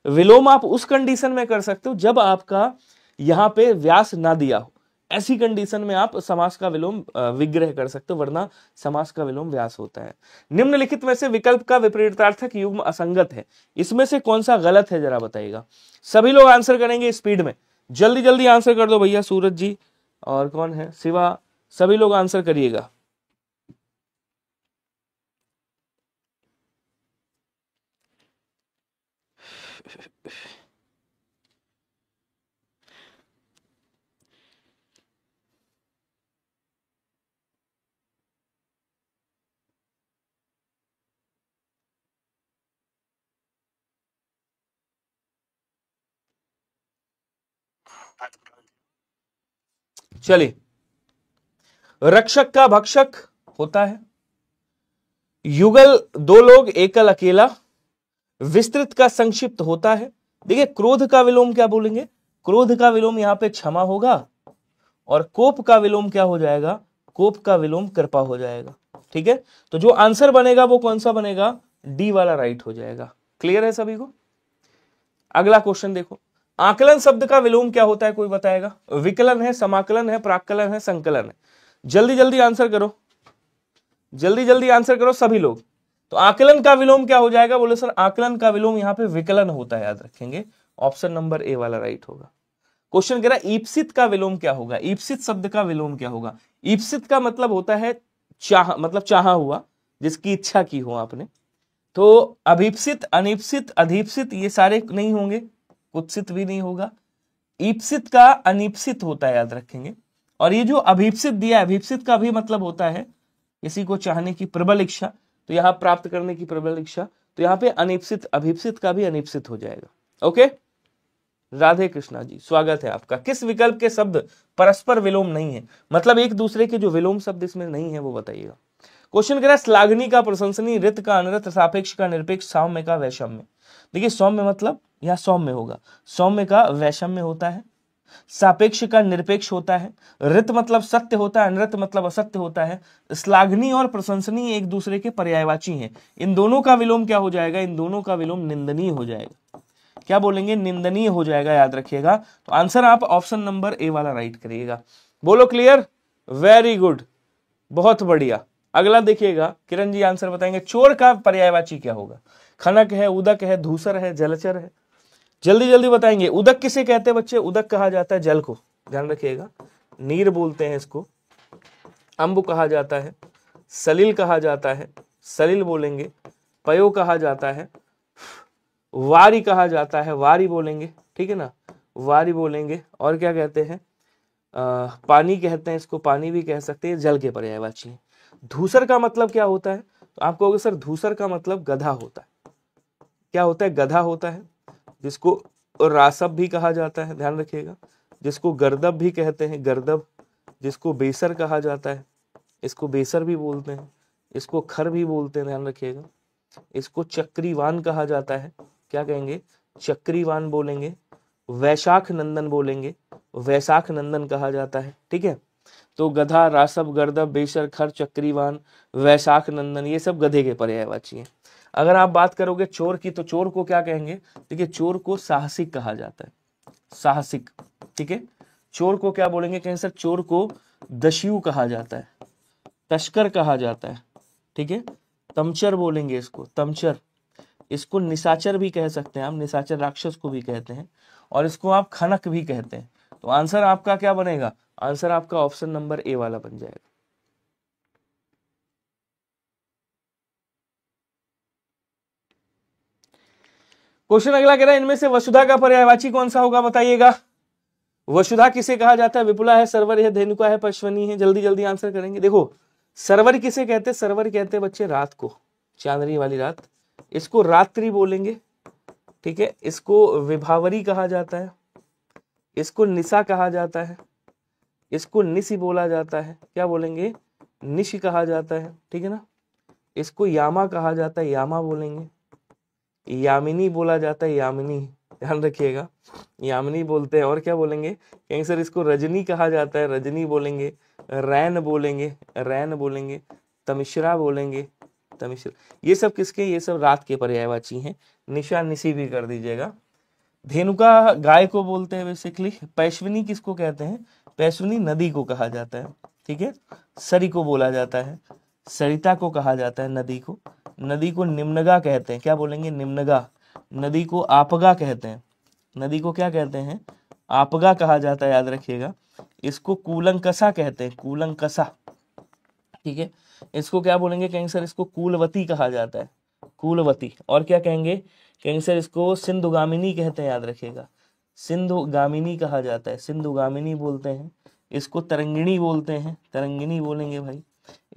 विलोम आप उस कंडीशन में कर सकते हो जब आपका यहां पे व्यास ना दिया हो, ऐसी कंडीशन में आप समास का विलोम विग्रह कर सकते हो, वरना समास का विलोम व्यास होता है। निम्नलिखित में से विकल्प का विपरीतार्थक युग्म असंगत है, इसमें से कौन सा गलत है जरा बताइएगा। सभी लोग आंसर करेंगे स्पीड में, जल्दी जल्दी आंसर कर दो भैया, सूरज जी और कौन है, शिवा, सभी लोग आंसर करिएगा। चलिए, रक्षक का भक्षक होता है, युगल दो लोग, एकल अकेला, विस्तृत का संक्षिप्त होता है। देखिए, क्रोध का विलोम क्या बोलेंगे, क्रोध का विलोम यहां पे क्षमा होगा, और कोप का विलोम क्या हो जाएगा, कोप का विलोम कृपा हो जाएगा। ठीक है, तो जो आंसर बनेगा वो कौन सा बनेगा, डी वाला राइट हो जाएगा। क्लियर है सभी को। अगला क्वेश्चन देखो, आकलन शब्द का विलोम क्या होता है, कोई बताएगा। विकलन है, समाकलन है, प्राक्कलन है, संकलन है। जल्दी जल्दी आंसर करो, जल्दी जल्दी आंसर करो सभी लोग। तो आकलन का विलोम क्या हो जाएगा, बोले सर आकलन का विलोम यहाँ पे विकलन होता है, याद रखेंगे। ऑप्शन नंबर ए वाला राइट होगा। क्वेश्चन कह रहा है ईप्सित का विलोम क्या होगा, ईप्सित शब्द का विलोम क्या होगा। ईप्सित का मतलब होता है चाह, मतलब चाहा हुआ, जिसकी इच्छा की हो आपने। तो अभीप्सित, अनीप्सित, अधिप्सित ये सारे नहीं होंगे, कुत्सित भी नहीं होगा। ईप्सित का अनीप्सित होता है, याद रखेंगे। और ये जो अभीप्सित दिया है, अभीप्सित का भी मतलब होता है किसी को चाहने की प्रबल इच्छा, तो यहाँ प्राप्त करने की प्रबल इच्छा। तो यहाँ पे अनीप्सित, अभीप्सित का भी अनीप्सित हो जाएगा। ओके, राधे कृष्णा जी, स्वागत है आपका। किस विकल्प के शब्द परस्पर विलोम नहीं है, मतलब एक दूसरे के जो विलोम शब्द इसमें नहीं है वो बताइएगा। क्वेश्चन कह रहा है श्लाघनी का प्रशंसनीय, रित का अनृत, सापेक्ष का निरपेक्ष, सौम्य का वैषम्य। देखिए सौम्य मतलब यहाँ सौम्य होगा, सौम्य का वैषम्य होता है, सापेक्ष का निरपेक्ष होता है, रित मतलब सत्य होता है, अनृत मतलब असत्य होता है। श्लाघनीय और प्रशंसनीय एक दूसरे के पर्यायवाची हैं। इन दोनों का विलोम क्या हो जाएगा, इन दोनों का विलोम निंदनीय हो जाएगा। क्या बोलेंगे, निंदनीय हो जाएगा, याद रखिएगा। तो आंसर आप ऑप्शन नंबर ए वाला राइट करिएगा। बोलो क्लियर, वेरी गुड, बहुत बढ़िया। अगला देखिएगा, किरण जी आंसर बताएंगे। चोर का पर्यायवाची क्या होगा, खनक है, उदक है, धूसर है, जलचर है। जल्दी जल्दी बताएंगे। उदक किसे कहते हैं बच्चे, उदक कहा जाता है जल को, ध्यान रखिएगा। नीर बोलते हैं इसको, अम्बु कहा जाता है, सलिल कहा जाता है, सलिल बोलेंगे। पयो कहा जाता है, वारी कहा जाता है, वारी बोलेंगे, ठीक है ना, वारी बोलेंगे। और क्या कहते हैं, पानी कहते हैं इसको, पानी भी कह सकते हैं, जल के पर्यायवाची है। धूसर का मतलब क्या होता है, तो आप कहोगे सर धूसर का मतलब गधा होता है। क्या होता है, गधा होता है, जिसको रासब भी कहा जाता है, ध्यान रखिएगा। जिसको गर्दब भी कहते हैं, गर्दब। जिसको बेसर कहा जाता है, इसको बेसर भी बोलते हैं। इसको खर भी बोलते हैं, ध्यान रखिएगा। इसको चक्रीवान कहा जाता है, क्या कहेंगे, चक्रीवान बोलेंगे। वैशाख नंदन बोलेंगे, वैशाख नंदन कहा जाता है, ठीक है। तो गधा, रासब, गर्दब, बेसर, खर, चक्रीवान, वैशाख नंदन, ये सब गधे के पर्यायवाची हैं। अगर आप बात करोगे चोर की, तो चोर को क्या कहेंगे, देखिए चोर को साहसिक कहा जाता है, साहसिक, ठीक है। चोर को क्या बोलेंगे, कहें सर चोर को दस्यु कहा जाता है, तस्कर कहा जाता है, ठीक है। तमचर बोलेंगे इसको, तमचर। इसको निशाचर भी कह सकते हैं आप, निशाचर राक्षस को भी कहते हैं। और इसको आप खनक भी कहते हैं। तो आंसर आपका क्या बनेगा, आंसर आपका ऑप्शन नंबर ए वाला बन जाएगा। क्वेश्चन अगला कह रहा है इनमें से वसुधा का पर्यायवाची कौन सा होगा, बताइएगा। वसुधा किसे कहा जाता है, विपुला है, सरवर है, धेनुका है, पश्वनी है। जल्दी जल्दी आंसर करेंगे। देखो सरवर किसे कहते हैं, सरवर कहते हैं बच्चे रात को, चांदनी वाली रात। इसको रात्रि बोलेंगे, ठीक है। इसको विभावरी कहा जाता है, इसको निशा कहा जाता है, इसको निशि बोला जाता है, क्या बोलेंगे, निशि कहा जाता है, ठीक है ना। इसको यामा कहा जाता है, यामा बोलेंगे। यामिनी बोला जाता है, यामिनी, ध्यान रखिएगा, यामिनी बोलते हैं। और क्या बोलेंगे, कहीं सर इसको रजनी कहा जाता है, रजनी बोलेंगे। रैन बोलेंगे, रैन बोलेंगे। तमिश्रा बोलेंगे, तमिश्रा। ये सब किसके, ये सब रात के पर्यायवाची हैं। निशा, निशि भी कर दीजिएगा। धेनुका गाय को बोलते हैं बेसिकली। पैश्विनी किसको कहते हैं, पैश्विनी नदी को कहा जाता है, ठीक है। सरी को बोला जाता है, सरिता को कहा जाता है नदी को। नदी को निम्नगा कहते हैं, क्या बोलेंगे, निम्नगा। नदी को आपगा कहते हैं, नदी को क्या कहते हैं, आपगा कहा जाता है, याद रखिएगा। इसको कूलंकसा कहते हैं, कूलंकसा, ठीक है। इसको क्या बोलेंगे, कहेंगे सर इसको कूलवती कहा जाता है, कूलवती। और क्या कहेंगे, कहेंगे सर इसको सिंधुगामिनी कहते हैं, याद रखिएगा। सिंधुगामिनी कहा जाता है, सिंधुगामिनी बोलते हैं। इसको तरंगिणी बोलते हैं, तरंगिणी बोलेंगे भाई।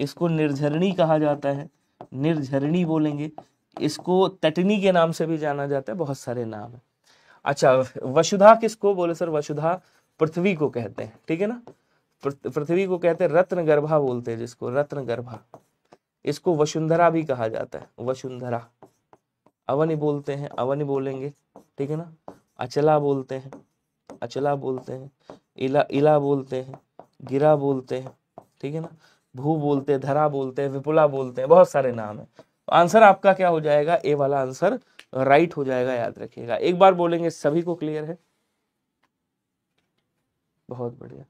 इसको निर्झरणी कहा जाता है, निर्झरणी बोलेंगे। इसको तटनी के नाम से भी जाना जाता है, बहुत सारे नाम है। अच्छा, वसुधा किसको बोले सर, वसुधा पृथ्वी को कहते हैं, ठीक है ना। पृथ्वी को कहते हैं, रत्न गर्भा बोलते हैं जिसको, रत्न गर्भा। इसको वसुंधरा भी कहा जाता है, वसुंधरा। अवनि बोलते हैं, अवनि बोलेंगे, ठीक है ना। अचला बोलते हैं, अचला बोलते हैं। इला, इला बोलते हैं, गिरा बोलते हैं, ठीक है ना, भू बोलते हैं, धरा बोलते हैं, विपुला बोलते हैं, बहुत सारे नाम है। तो आंसर आपका क्या हो जाएगा, ए वाला आंसर राइट हो जाएगा, याद रखिएगा। एक बार बोलेंगे, सभी को क्लियर है? बहुत बढ़िया।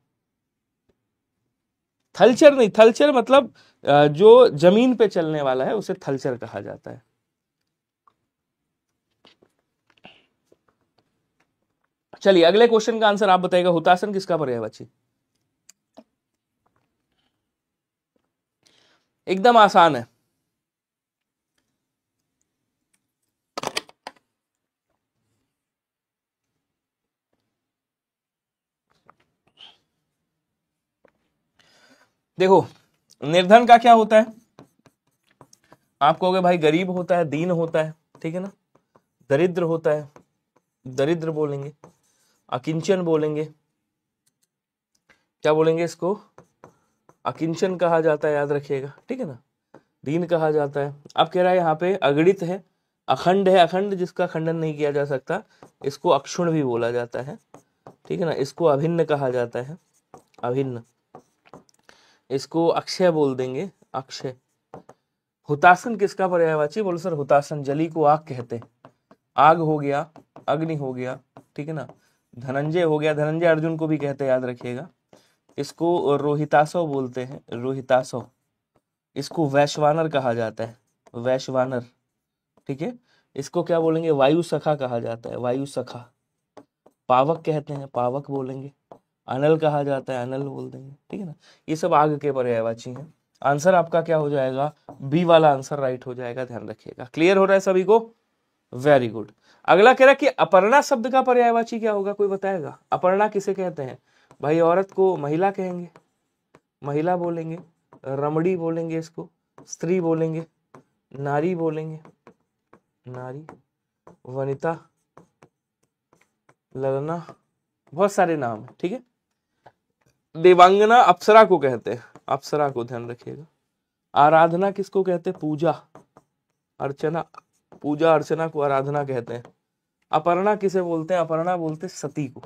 थलचर नहीं, थलचर मतलब जो जमीन पे चलने वाला है उसे थलचर कहा जाता है। चलिए अगले क्वेश्चन का आंसर आप बताइएगा, हुतासन किसका पर्यायवाची? एकदम आसान है। देखो निर्धन का क्या होता है, आप कहोगे भाई गरीब होता है, दीन होता है, ठीक है ना, दरिद्र होता है, दरिद्र बोलेंगे, अकिंचन बोलेंगे, क्या बोलेंगे इसको, अकिंचन कहा जाता है, याद रखिएगा, ठीक है ना, दीन कहा जाता है। अब कह रहा है यहाँ पे अगणित है, अखंड है, अखंड जिसका खंडन नहीं किया जा सकता, इसको अक्षुण भी बोला जाता है, ठीक है ना, इसको अभिन्न कहा जाता है, अभिन्न, इसको अक्षय बोल देंगे, अक्षय। हुतासन किसका पर्यायवाची? बोलो सर हुतासन, जली को आग कहते हैं, आग हो गया, अग्नि हो गया, ठीक है ना, धनंजय हो गया, धनंजय अर्जुन को भी कहते हैं, याद रखिएगा। इसको रोहितासव बोलते हैं, रोहितासव। इसको वैश्वानर कहा जाता है, वैश्वानर, ठीक है। इसको क्या बोलेंगे, वायु सखा कहा जाता है, वायु सखा। पावक कहते हैं, पावक बोलेंगे। अनल कहा जाता है, अनल बोल देंगे, ठीक है ना। ये सब आग के पर्यायवाची हैं। आंसर आपका क्या हो जाएगा, बी वाला आंसर राइट हो जाएगा, ध्यान रखिएगा। क्लियर हो रहा है सभी को? Very good. अगला कह रहा है कि अपर्णा शब्द का पर्यायवाची क्या होगा, कोई बताएगा? अपर्णा किसे कहते हैं भाई? औरत को महिला कहेंगे, महिला बोलेंगे, रमणी बोलेंगे, इसको स्त्री बोलेंगे, नारी बोलेंगे, नारी, वनिता, ललना, बहुत सारे नाम है, ठीक है। देवांगना अप्सरा को कहते हैं, अप्सरा को, ध्यान रखिएगा। आराधना किसको कहते हैं? पूजा अर्चना, पूजा अर्चना को आराधना कहते हैं। अपर्णा किसे बोलते हैं? अपर्णा बोलते हैं सती को।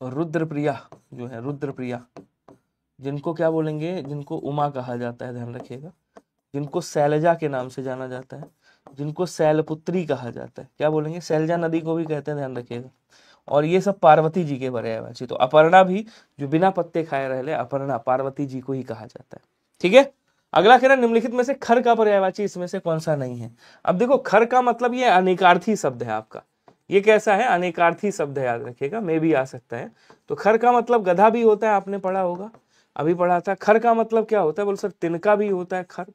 रुद्रप्रिया जो है, रुद्रप्रिया, जिनको क्या बोलेंगे, जिनको उमा कहा जाता है, ध्यान रखिएगा। जिनको शैलजा के नाम से जाना जाता है, जिनको शैलपुत्री कहा जाता है, क्या बोलेंगे, शैलजा नदी को भी कहते हैं, ध्यान रखिएगा। और ये सब पार्वती जी के पर्यायवाची। तो अपर्णा भी जो बिना पत्ते खाए रहे, अपर्णा पार्वती जी को ही कहा जाता है, ठीक है। अगला कह रहा है निम्नलिखित में से खर का पर्यायवाची इसमें से कौन सा नहीं है? अब देखो खर का मतलब ये अनेकार्थी शब्द है आपका, ये कैसा है, अनेकार्थी शब्द है, याद रखिएगा, में भी आ सकता है। तो खर का मतलब गधा भी होता है, आपने पढ़ा होगा, अभी पढ़ा था। खर का मतलब क्या होता है? बोल सर तिनका भी होता है, खर,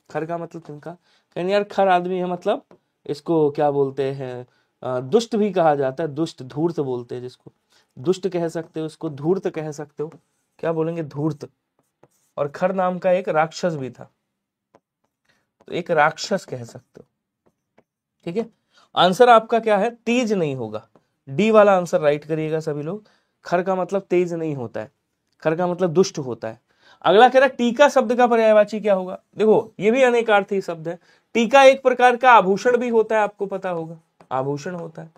खर का मतलब तिनका। कहीं यार खर आदमी है, मतलब इसको क्या बोलते हैं, दुष्ट भी कहा जाता है, दुष्ट, धूर्त बोलते हैं जिसको, दुष्ट कह सकते हो, उसको धूर्त कह सकते हो, क्या बोलेंगे, धूर्त। और खर नाम का एक राक्षस भी था, तो एक राक्षस कह सकते हो, ठीक है। आंसर आपका क्या है, तेज नहीं होगा, डी वाला आंसर राइट करिएगा सभी लोग। खर का मतलब तेज नहीं होता है, खर का मतलब दुष्ट होता है। अगला कह रहा है टीका शब्द का पर्यायवाची क्या होगा? देखो ये भी अनेकार्थी शब्द है। टीका एक प्रकार का आभूषण भी होता है, आपको पता होगा, आभूषण होता है।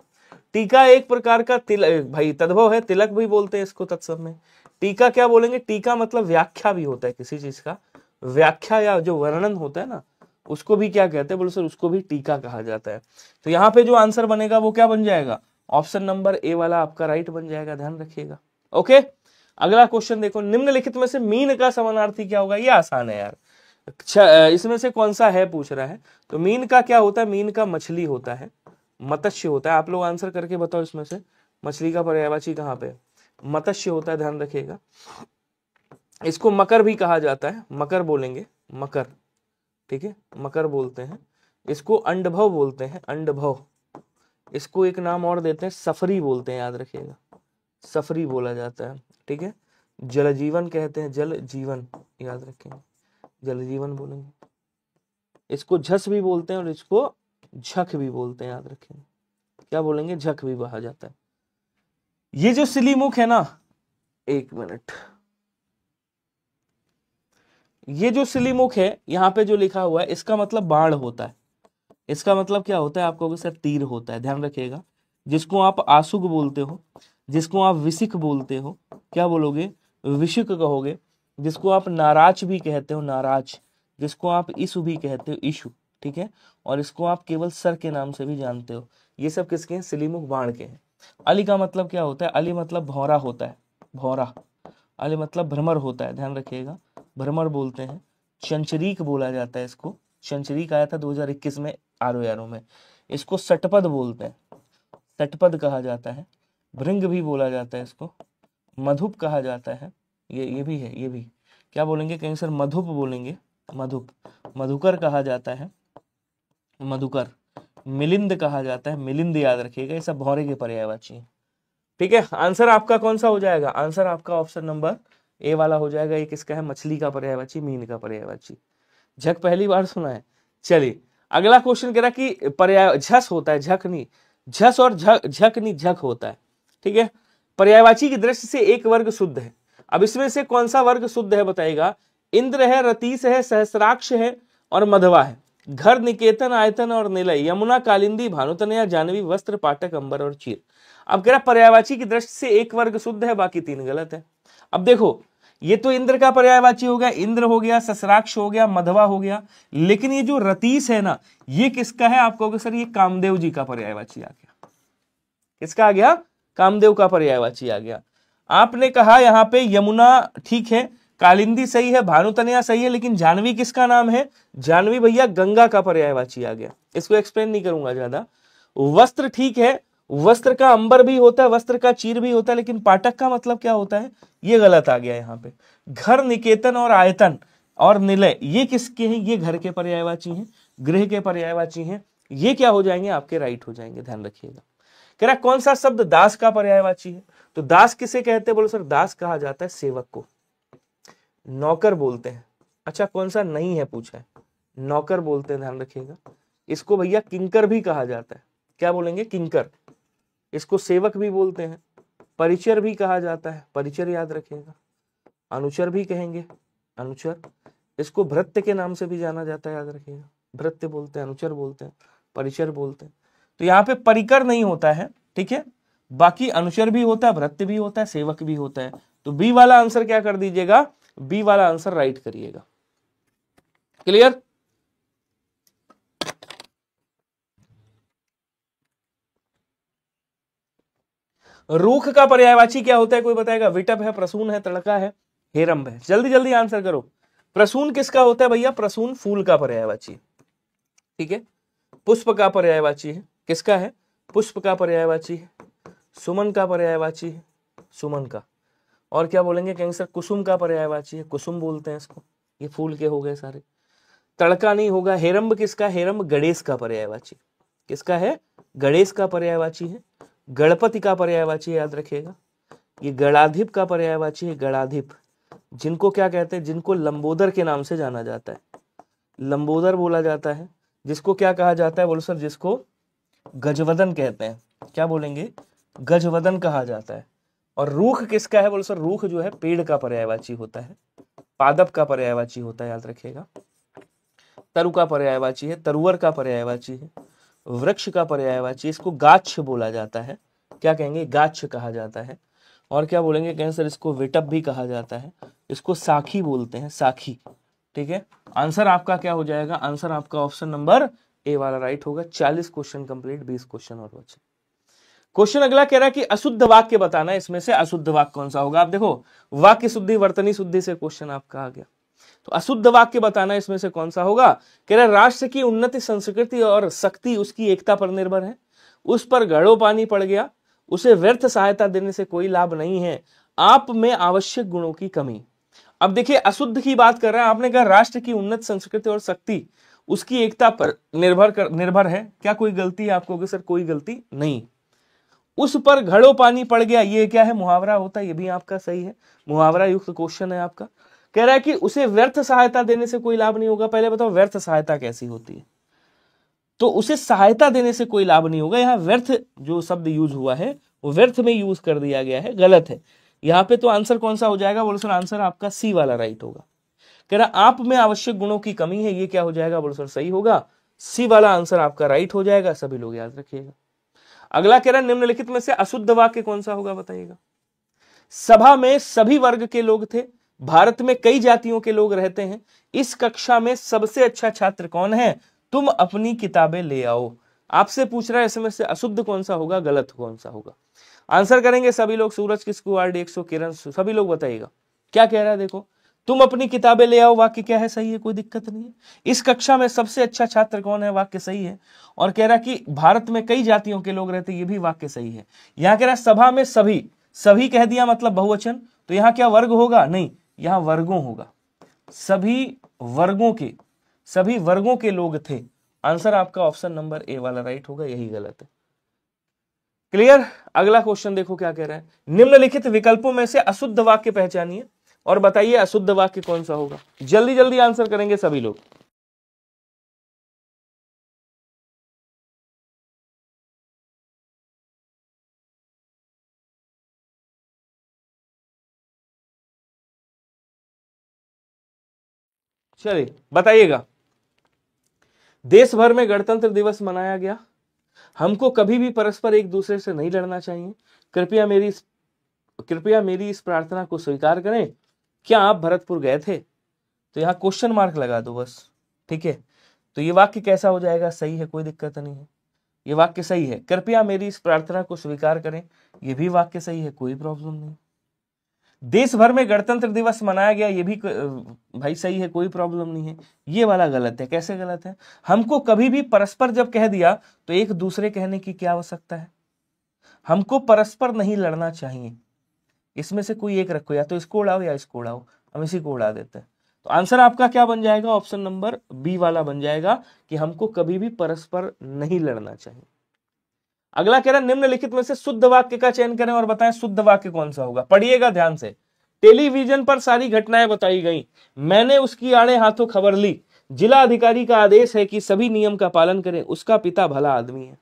टीका एक प्रकार का तिलक, भाई तद्भव है, तिलक भी बोलते हैं इसको तत्सम में। टीका क्या बोलेंगे, टीका मतलब व्याख्या भी होता है किसी चीज का, व्याख्या या जो वर्णन होता है ना, उसको भी क्या कहते हैं, बोलो सर उसको भी टीका कहा जाता है। तो यहाँ पे जो आंसर बनेगा वो क्या बन जाएगा, ऑप्शन नंबर ए वाला आपका राइट बन जाएगा, ध्यान रखिएगा। ओके, अगला क्वेश्चन देखो, निम्नलिखित में से मीन का समानार्थी क्या होगा? ये आसान है यार, इसमें से कौन सा है पूछ रहा है। तो मीन का क्या होता है? मीन का मछली होता है, मत्स्य होता है। आप लोग आंसर करके बताओ, इसमें से मछली का पर्यायवाची कहाँ पे? मत्स्य होता है, ध्यान रखिएगा। इसको मकर भी कहा जाता है, मकर बोलेंगे, मकर, ठीक है, मकर बोलते हैं। इसको अंडभव बोलते हैं, अंडभव। इसको एक नाम और देते हैं, सफरी बोलते हैं, याद रखिएगा, सफरी बोला जाता है, ठीक है। जल जीवन कहते हैं, जल जीवन, याद रखेंगे, जल जीवन बोलेंगे। इसको झस भी बोलते हैं और इसको झक भी बोलते हैं, याद रखेंगे, क्या बोलेंगे, झक भी कहा जाता है। ये जो सिलीमुख है ना, एक मिनट, ये जो सिलीमुख है यहाँ पे जो लिखा हुआ है, इसका मतलब बाण होता है। इसका मतलब क्या होता है? आपको सर तीर होता है, ध्यान रखिएगा। जिसको आप आशुक बोलते हो, जिसको आप विसिक बोलते हो, क्या बोलोगे, विशुक कहोगे, जिसको आप नाराज भी कहते हो, नाराज, जिसको आप ईशु भी कहते हो, ईशु, ठीक है, और इसको आप केवल सर के नाम से भी जानते हो। ये सब किसके हैं? सिलीमुख बाण के हैं। अली का मतलब क्या होता है? अली मतलब भौरा होता है, भौरा। अली मतलब भ्रमर होता है, ध्यान रखिएगा, भ्रमर बोलते हैं। चंचरीक बोला जाता है इसको, चंचरीक आया था 2021 में आरो यारो में। इसको सटपद बोलते हैं, सटपद कहा जाता है। भृंग भी बोला जाता है इसको, मधुप कहा जाता है। ये भी है, ये भी क्या बोलेंगे? कहीं सर मधुप बोलेंगे, मधुप। मधुकर कहा जाता है, मधुकर। मिलिंद कहा जाता है, मिलिंद याद रखिएगा। ये सब भौरे के पर्यायवाची हैं, ठीक है। आंसर आपका कौन सा हो जाएगा? आंसर आपका ऑप्शन नंबर ए वाला हो जाएगा। ये किसका है? मछली का पर्यायवाची, मीन का पर्यायवाची। झक पहली बार सुना है? चलिए अगला क्वेश्चन कह रहा कि पर्याय झस होता है, झक नहीं, झस और झक नहीं, झक होता है, ठीक है। पर्यायवाची की दृष्टि से एक वर्ग शुद्ध है। अब इसमें से कौन सा वर्ग शुद्ध है बताइएगा? इंद्र है, रतीश है, सहस्राक्ष है और मधवा है। घर, निकेतन, आयतन और निलय, यमुना, कालिंदी, भानुतनया, जानवी, वस्त्र, पाटक, अंबर और चीर। अब कह रहा पर्यायवाची की दृष्टि से एक वर्ग शुद्ध है, बाकी तीन गलत है। अब देखो, ये तो इंद्र का पर्यायवाची हो गया, इंद्र हो गया, ससराक्ष हो गया, मधवा हो गया, लेकिन ये जो रतीश है ना, ये किसका है? आप कहोगे सर ये कामदेव जी का पर्यायवाची आ गया। किसका आ गया? कामदेव का पर्यायवाची आ गया। आपने कहा यहाँ पे यमुना ठीक है, कालिंदी सही है, भानुतनया सही है, लेकिन जानवी किसका नाम है? जानवी भैया गंगा का पर्यायवाची आ गया। इसको एक्सप्लेन नहीं करूंगा ज्यादा। वस्त्र ठीक है, वस्त्र का अंबर भी होता है, वस्त्र का चीर भी होता है, लेकिन पाटक का मतलब क्या होता है? ये गलत आ गया यहाँ पे। घर, निकेतन और आयतन और निलय, ये किसके हैं? ये घर के पर्यायवाची हैं, गृह के पर्यायवाची हैं। ये क्या हो जाएंगे? आपके राइट हो जाएंगे, ध्यान रखिएगा। कह रहा कौन सा शब्द दास का पर्यायवाची है? तो दास किसे कहते हैं? बोलो सर दास कहा जाता है सेवक को, नौकर बोलते हैं। अच्छा कौन सा नहीं है पूछा है? नौकर बोलते हैं, ध्यान रखिएगा। इसको भैया किंकर भी कहा जाता है। क्या बोलेंगे? किंकर। इसको सेवक भी बोलते हैं, परिचर भी कहा जाता है, परिचर याद रखिएगा। अनुचर भी कहेंगे, अनुचर। इसको भृत्य के नाम से भी जाना जाता है, याद रखिएगा। भृत्य बोलते हैं, अनुचर बोलते हैं, परिचर बोलते हैं। तो यहाँ पे परिकर नहीं होता है, ठीक है। बाकी अनुचर भी होता है, भृत्य भी होता है, सेवक भी होता है। तो बी वाला आंसर क्या कर दीजिएगा? बी वाला आंसर राइट करिएगा। क्लियर? रूख का पर्यायवाची क्या होता है? कोई बताएगा? विटप है, प्रसून है, तड़का है, हेरंब है। जल्दी जल्दी आंसर करो। प्रसून किसका होता है भैया? प्रसून फूल का पर्यायवाची, ठीक है। पुष्प का पर्यायवाची है, किसका है? पुष्प का पर्यायवाची है। सुमन का पर्यायवाची है, सुमन का। और क्या बोलेंगे? कहेंगे सर कुसुम का पर्यायवाची है, कुसुम बोलते हैं इसको। ये फूल के हो गए सारे। तड़का नहीं होगा। हेरंब किसका? हेरंब गणेश का पर्यायवाची। किसका है? गणेश का पर्यायवाची है। गणपति का पर्यायवाची याद रखिएगा। ये गणाधिप का पर्यायवाची है, गणाधिप। जिनको क्या कहते हैं? जिनको लंबोदर के नाम से जाना जाता है, लंबोदर बोला जाता है। जिसको क्या कहा जाता है? बोलो सर जिसको गजवदन कहते हैं। क्या बोलेंगे? गजवदन कहा जाता है। और रूख किसका है? बोलो सर रूख जो है पेड़ का पर्यायवाची होता है, पादप का पर्यायवाची होता है, याद रखिएगा। तरु का पर्यायवाची है, तरुवर का पर्यायवाची है, वृक्ष का पर्यायवाची। इसको गाछ बोला जाता है। क्या कहेंगे? गाछ कहा जाता है। और क्या बोलेंगे? कहें सर इसको विटप भी कहा जाता है। इसको साखी बोलते हैं, साखी, ठीक है। आंसर आपका क्या हो जाएगा? आंसर आपका ऑप्शन नंबर ए वाला राइट होगा। 40 क्वेश्चन कंप्लीट, 20 क्वेश्चन और बचे। क्वेश्चन अगला कह रहा है कि अशुद्ध वाक्य बताना है, इसमें से अशुद्ध वाक्य कौन सा होगा? आप देखो, वाक्य शुद्धि, वर्तनी शुद्धि से क्वेश्चन आपका आ गया। तो अशुद्ध वाक्य बताना इसमें से कौन सा होगा? कह रहा राष्ट्र की उन्नति, संस्कृति और शक्ति उसकी एकता पर निर्भर है। उस पर घड़ों पानी पड़ गया, उसे व्यर्थ सहायता देने से कोई लाभ नहीं है। आप में आवश्यक गुणों की कमी। अब देखिए अशुद्ध की बात कर रहा है। आपने कहा राष्ट्र की उन्नत संस्कृति और शक्ति उसकी एकता पर निर्भर है। क्या कोई गलती है? आपको सर कोई गलती नहीं। उस पर घड़ों पानी पड़ गया, ये क्या है? मुहावरा होता है। ये भी आपका सही है, मुहावरा युक्त क्वेश्चन है आपका। कह रहा है कि उसे व्यर्थ सहायता देने से कोई लाभ नहीं होगा। पहले बताओ व्यर्थ सहायता कैसी होती है? तो उसे सहायता देने से कोई लाभ नहीं होगा। यहाँ व्यर्थ जो शब्द यूज हुआ है वो व्यर्थ में यूज कर दिया गया है, गलत है यहाँ पे। तो आंसर कौन सा हो जाएगा? बोलो सर आंसर आपका सी वाला राइट होगा। कह रहा आप में आवश्यक गुणों की कमी है, ये क्या हो जाएगा? बोलो सर सही होगा, सी वाला आंसर आपका राइट हो जाएगा। सभी लोग याद रखिएगा। अगला कह रहा निम्नलिखित में से अशुद्ध वाक्य कौन सा होगा? बताइएगा। सभा में सभी वर्ग के लोग थे, भारत में कई जातियों के लोग रहते हैं, इस कक्षा में सबसे अच्छा छात्र कौन है, तुम अपनी किताबें ले आओ। आपसे पूछ रहा है इसमें से अशुद्ध कौन सा होगा, गलत कौन सा होगा। आंसर करेंगे सभी लोग, सूरज किसको, RD100, किरण, सभी लोग बताइएगा क्या कह रहा है। देखो, तुम अपनी किताबें ले आओ, वाक्य क्या है, सही है, कोई दिक्कत नहीं है। इस कक्षा में सबसे अच्छा छात्र कौन है, वाक्य सही है। और कह रहा कि भारत में कई जातियों के लोग रहते, ये भी वाक्य सही है। यहां कह रहा सभा में सभी, सभी कह दिया मतलब बहुवचन, तो यहां क्या वर्ग होगा, नहीं, यहां वर्गों होगा, सभी वर्गों के लोग थे। आंसर आपका ऑप्शन नंबर ए वाला राइट होगा, यही गलत है। क्लियर। अगला क्वेश्चन देखो क्या कह रहा है, निम्नलिखित विकल्पों में से अशुद्ध वाक्य पहचानिए और बताइए अशुद्ध वाक्य कौन सा होगा। जल्दी जल्दी आंसर करेंगे सभी लोग। चलिए बताइएगा। देश भर में गणतंत्र दिवस मनाया गया, हमको कभी भी परस्पर एक दूसरे से नहीं लड़ना चाहिए, कृपया मेरी इस प्रार्थना को स्वीकार करें, क्या आप भरतपुर गए थे। तो यहाँ क्वेश्चन मार्क लगा दो बस, ठीक है। तो ये वाक्य कैसा हो जाएगा, सही है, कोई दिक्कत नहीं है, ये वाक्य सही है। कृपया मेरी इस प्रार्थना को स्वीकार करें, ये भी वाक्य सही है, कोई प्रॉब्लम नहीं। देश भर में गणतंत्र दिवस मनाया गया, ये भी भाई सही है, कोई प्रॉब्लम नहीं है। ये वाला गलत है, कैसे गलत है, हमको कभी भी परस्पर जब कह दिया तो एक दूसरे कहने की क्या आवश्यकता है, हमको परस्पर नहीं लड़ना चाहिए। इसमें से कोई एक रखो, या तो इसको उड़ाओ या इसको उड़ाओ, हम इसी को उड़ा देते हैं। तो आंसर आपका क्या बन जाएगा, ऑप्शन नंबर बी वाला बन जाएगा कि हमको कभी भी परस्पर नहीं लड़ना चाहिए। अगला कह रहा है निम्नलिखित में से शुद्ध वाक्य का चयन करें और बताएं शुद्ध वाक्य कौन सा होगा। पढ़िएगा ध्यान से। टेलीविजन पर सारी घटनाएं बताई गई, मैंने उसकी आड़े हाथों खबर ली, जिला अधिकारी का आदेश है कि सभी नियम का पालन करें, उसका पिता भला आदमी है।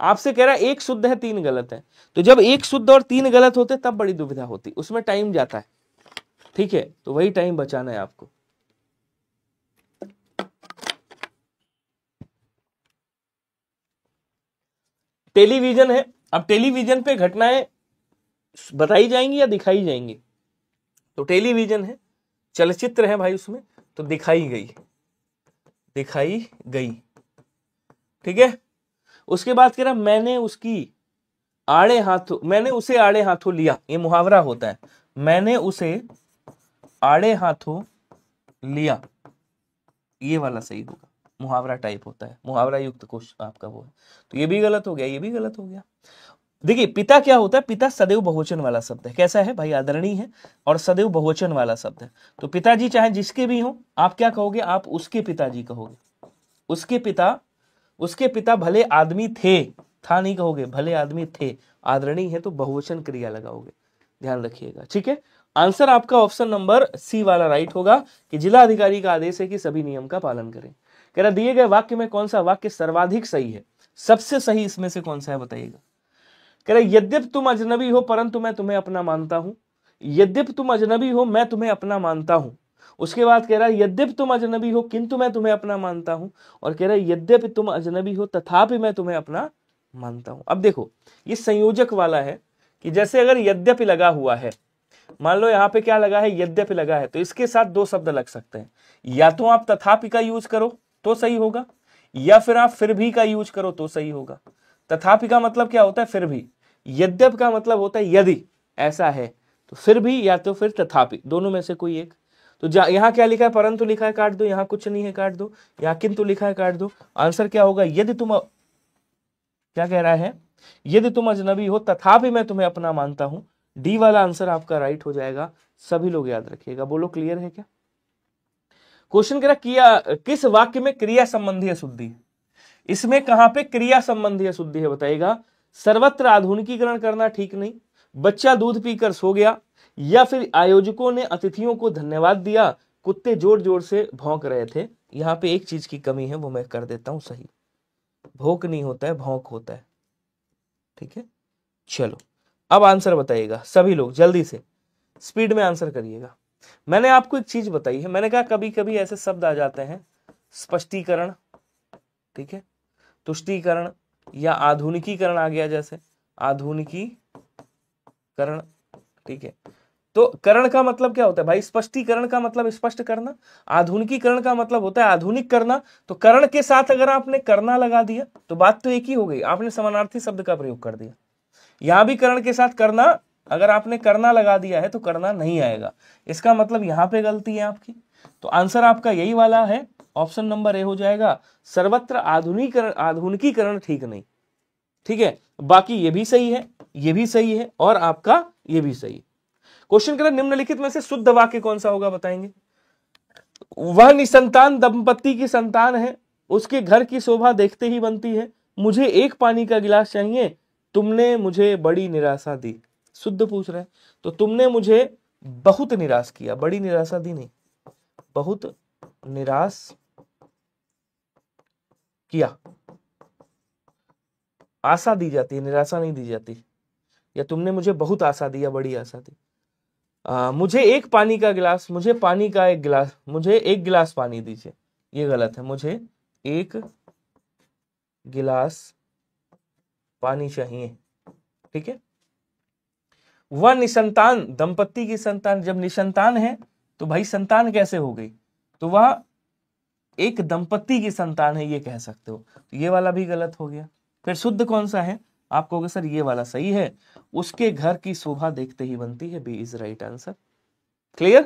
आपसे कह रहा है एक शुद्ध है, तीन गलत है। तो जब एक शुद्ध और तीन गलत होते तब बड़ी दुविधा होती, उसमें टाइम जाता है, ठीक है। तो वही टाइम बचाना है आपको। टेलीविजन है, अब टेलीविजन पे घटनाएं बताई जाएंगी या दिखाई जाएंगी। तो टेलीविजन है, चलचित्र है भाई उसमें, तो दिखाई गई, ठीक है। उसके बाद कह रहा मैंने उसे आड़े हाथों लिया, ये मुहावरा होता है, मैंने उसे आड़े हाथों लिया, ये वाला सही होगा, मुहावरा टाइप होता है, मुहावरा युक्त क्वेश्चन आपका वो है। तो ये भी गलत हो गया, ये भी गलत हो गया। देखिए पिता क्या होता है, पिता सदैव बहुवचन वाला शब्द है, कैसा है भाई, आदरणीय है और सदैव बहुवचन वाला शब्द है। तो पिताजी चाहे जिसके भी हो, आप क्या कहोगे, आप उसके पिताजी कहोगे। उसके पिता भले आदमी थे, था नहीं कहोगे, भले आदमी थे, आदरणीय है तो बहुवचन क्रिया लगाओगे, ध्यान रखिएगा, ठीक है। आंसर आपका ऑप्शन नंबर सी वाला राइट होगा कि जिला अधिकारी का आदेश है कि सभी नियम का पालन करें। कह रहा दिए गए वाक्य में कौन सा वाक्य सर्वाधिक सही है, सबसे सही इसमें से कौन सा है बताइएगा। कह रहे यद्यपि तुम अजनबी हो परंतु मैं तुम्हें अपना मानता हूं, यद्यपि तुम अजनबी हो मैं तुम्हें अपना मानता हूं। उसके बाद कह रहा है यद्यपि तुम अजनबी हो किंतु मैं तुम्हें अपना मानता हूं, और कह रहा है यद्यपि तुम अजनबी हो तथापि मैं तुम्हें अपना मानता हूं। अब देखो ये संयोजक वाला है कि जैसे अगर यद्यपि लगा हुआ है, मान लो यहाँ पे क्या लगा है, यद्यपि लगा है, तो इसके साथ दो शब्द लग सकते हैं, या तो आप तथापि का यूज करो तो सही होगा, या फिर आप फिर भी का यूज करो तो सही होगा। तथापि का मतलब क्या होता है, फिर भी। यद्यपि का मतलब होता है यदि ऐसा है तो फिर भी, या तो फिर तथापि, दोनों में से कोई एक। तो यहाँ क्या लिखा है, परंतु लिखा है, काट दो, यहाँ कुछ नहीं है, काट दो, यहाँ किंतु लिखा है, काट दो। आंसर क्या होगा, यदि तुम, क्या कह रहा है, यदि तुम अजनबी हो तथापि मैं तुम्हें अपना मानता हूं। डी वाला आंसर आपका राइट हो जाएगा, सभी लोग याद रखिएगा। बोलो क्लियर है क्या। क्वेश्चन कह रहा किस वाक्य में क्रिया संबंधी अशुद्धि है, इसमें कहां पे क्रिया संबंधी अशुद्धि है बताइएगा। सर्वत्र आधुनिकीकरण करना ठीक नहीं, बच्चा दूध पीकर सो गया, या फिर आयोजकों ने अतिथियों को धन्यवाद दिया, कुत्ते जोर जोर से भौंक रहे थे। यहां पे एक चीज की कमी है, वो मैं कर देता हूं सही, भौंक नहीं होता है, भौंक होता है, ठीक है। चलो अब आंसर बताइएगा सभी लोग, जल्दी से स्पीड में आंसर करिएगा। मैंने आपको एक चीज बताई है, मैंने कहा कभी कभी ऐसे शब्द आ जाते हैं, स्पष्टीकरण, ठीक है, तुष्टीकरण या आधुनिकीकरण आ गया, जैसे आधुनिकीकरण, ठीक है। तो करण का मतलब क्या होता है भाई? स्पष्टीकरण का मतलब स्पष्ट करना, आधुनिकीकरण का मतलब होता है आधुनिक करना। तो करण के साथ अगर आपने करना लगा दिया तो बात तो एक ही हो गई, आपने समानार्थी शब्द का प्रयोग कर दिया। यहां भी करण के साथ करना, अगर आपने करना लगा दिया है तो करना नहीं आएगा, इसका मतलब यहां पे गलती है आपकी। तो आंसर आपका यही वाला है, ऑप्शन नंबर ए हो जाएगा। सर्वत्र आधुनिकीकरण ठीक नहीं, ठीक है। बाकी ये भी सही है, ये भी सही है, और आपका ये भी सही है। क्वेश्चन करें निम्नलिखित में से शुद्ध वाक्य कौन सा होगा, बताएंगे। वह निसंतान दंपति की संतान है, उसके घर की शोभा देखते ही बनती है, मुझे एक पानी का गिलास चाहिए, तुमने मुझे बड़ी निराशा दी। शुद्ध पूछ रहे हैं, तो तुमने मुझे बहुत निराश किया, बड़ी निराशा दी नहीं, बहुत निराश किया। आशा दी जाती है, निराशा नहीं दी जाती। या तुमने मुझे बहुत आशा दी या बड़ी आशा दी। मुझे एक पानी का गिलास, मुझे पानी का एक गिलास, मुझे एक गिलास पानी दीजिए, ये गलत है। मुझे एक गिलास पानी चाहिए, ठीक है। वह निसंतान दंपति की संतान, जब निसंतान है तो भाई संतान कैसे हो गई? तो वह एक दंपति की संतान है, ये कह सकते हो। तो ये वाला भी गलत हो गया। फिर शुद्ध कौन सा है? आप कहोगे सर ये वाला सही है, उसके घर की शोभा देखते ही बनती है, B is right answer. Clear?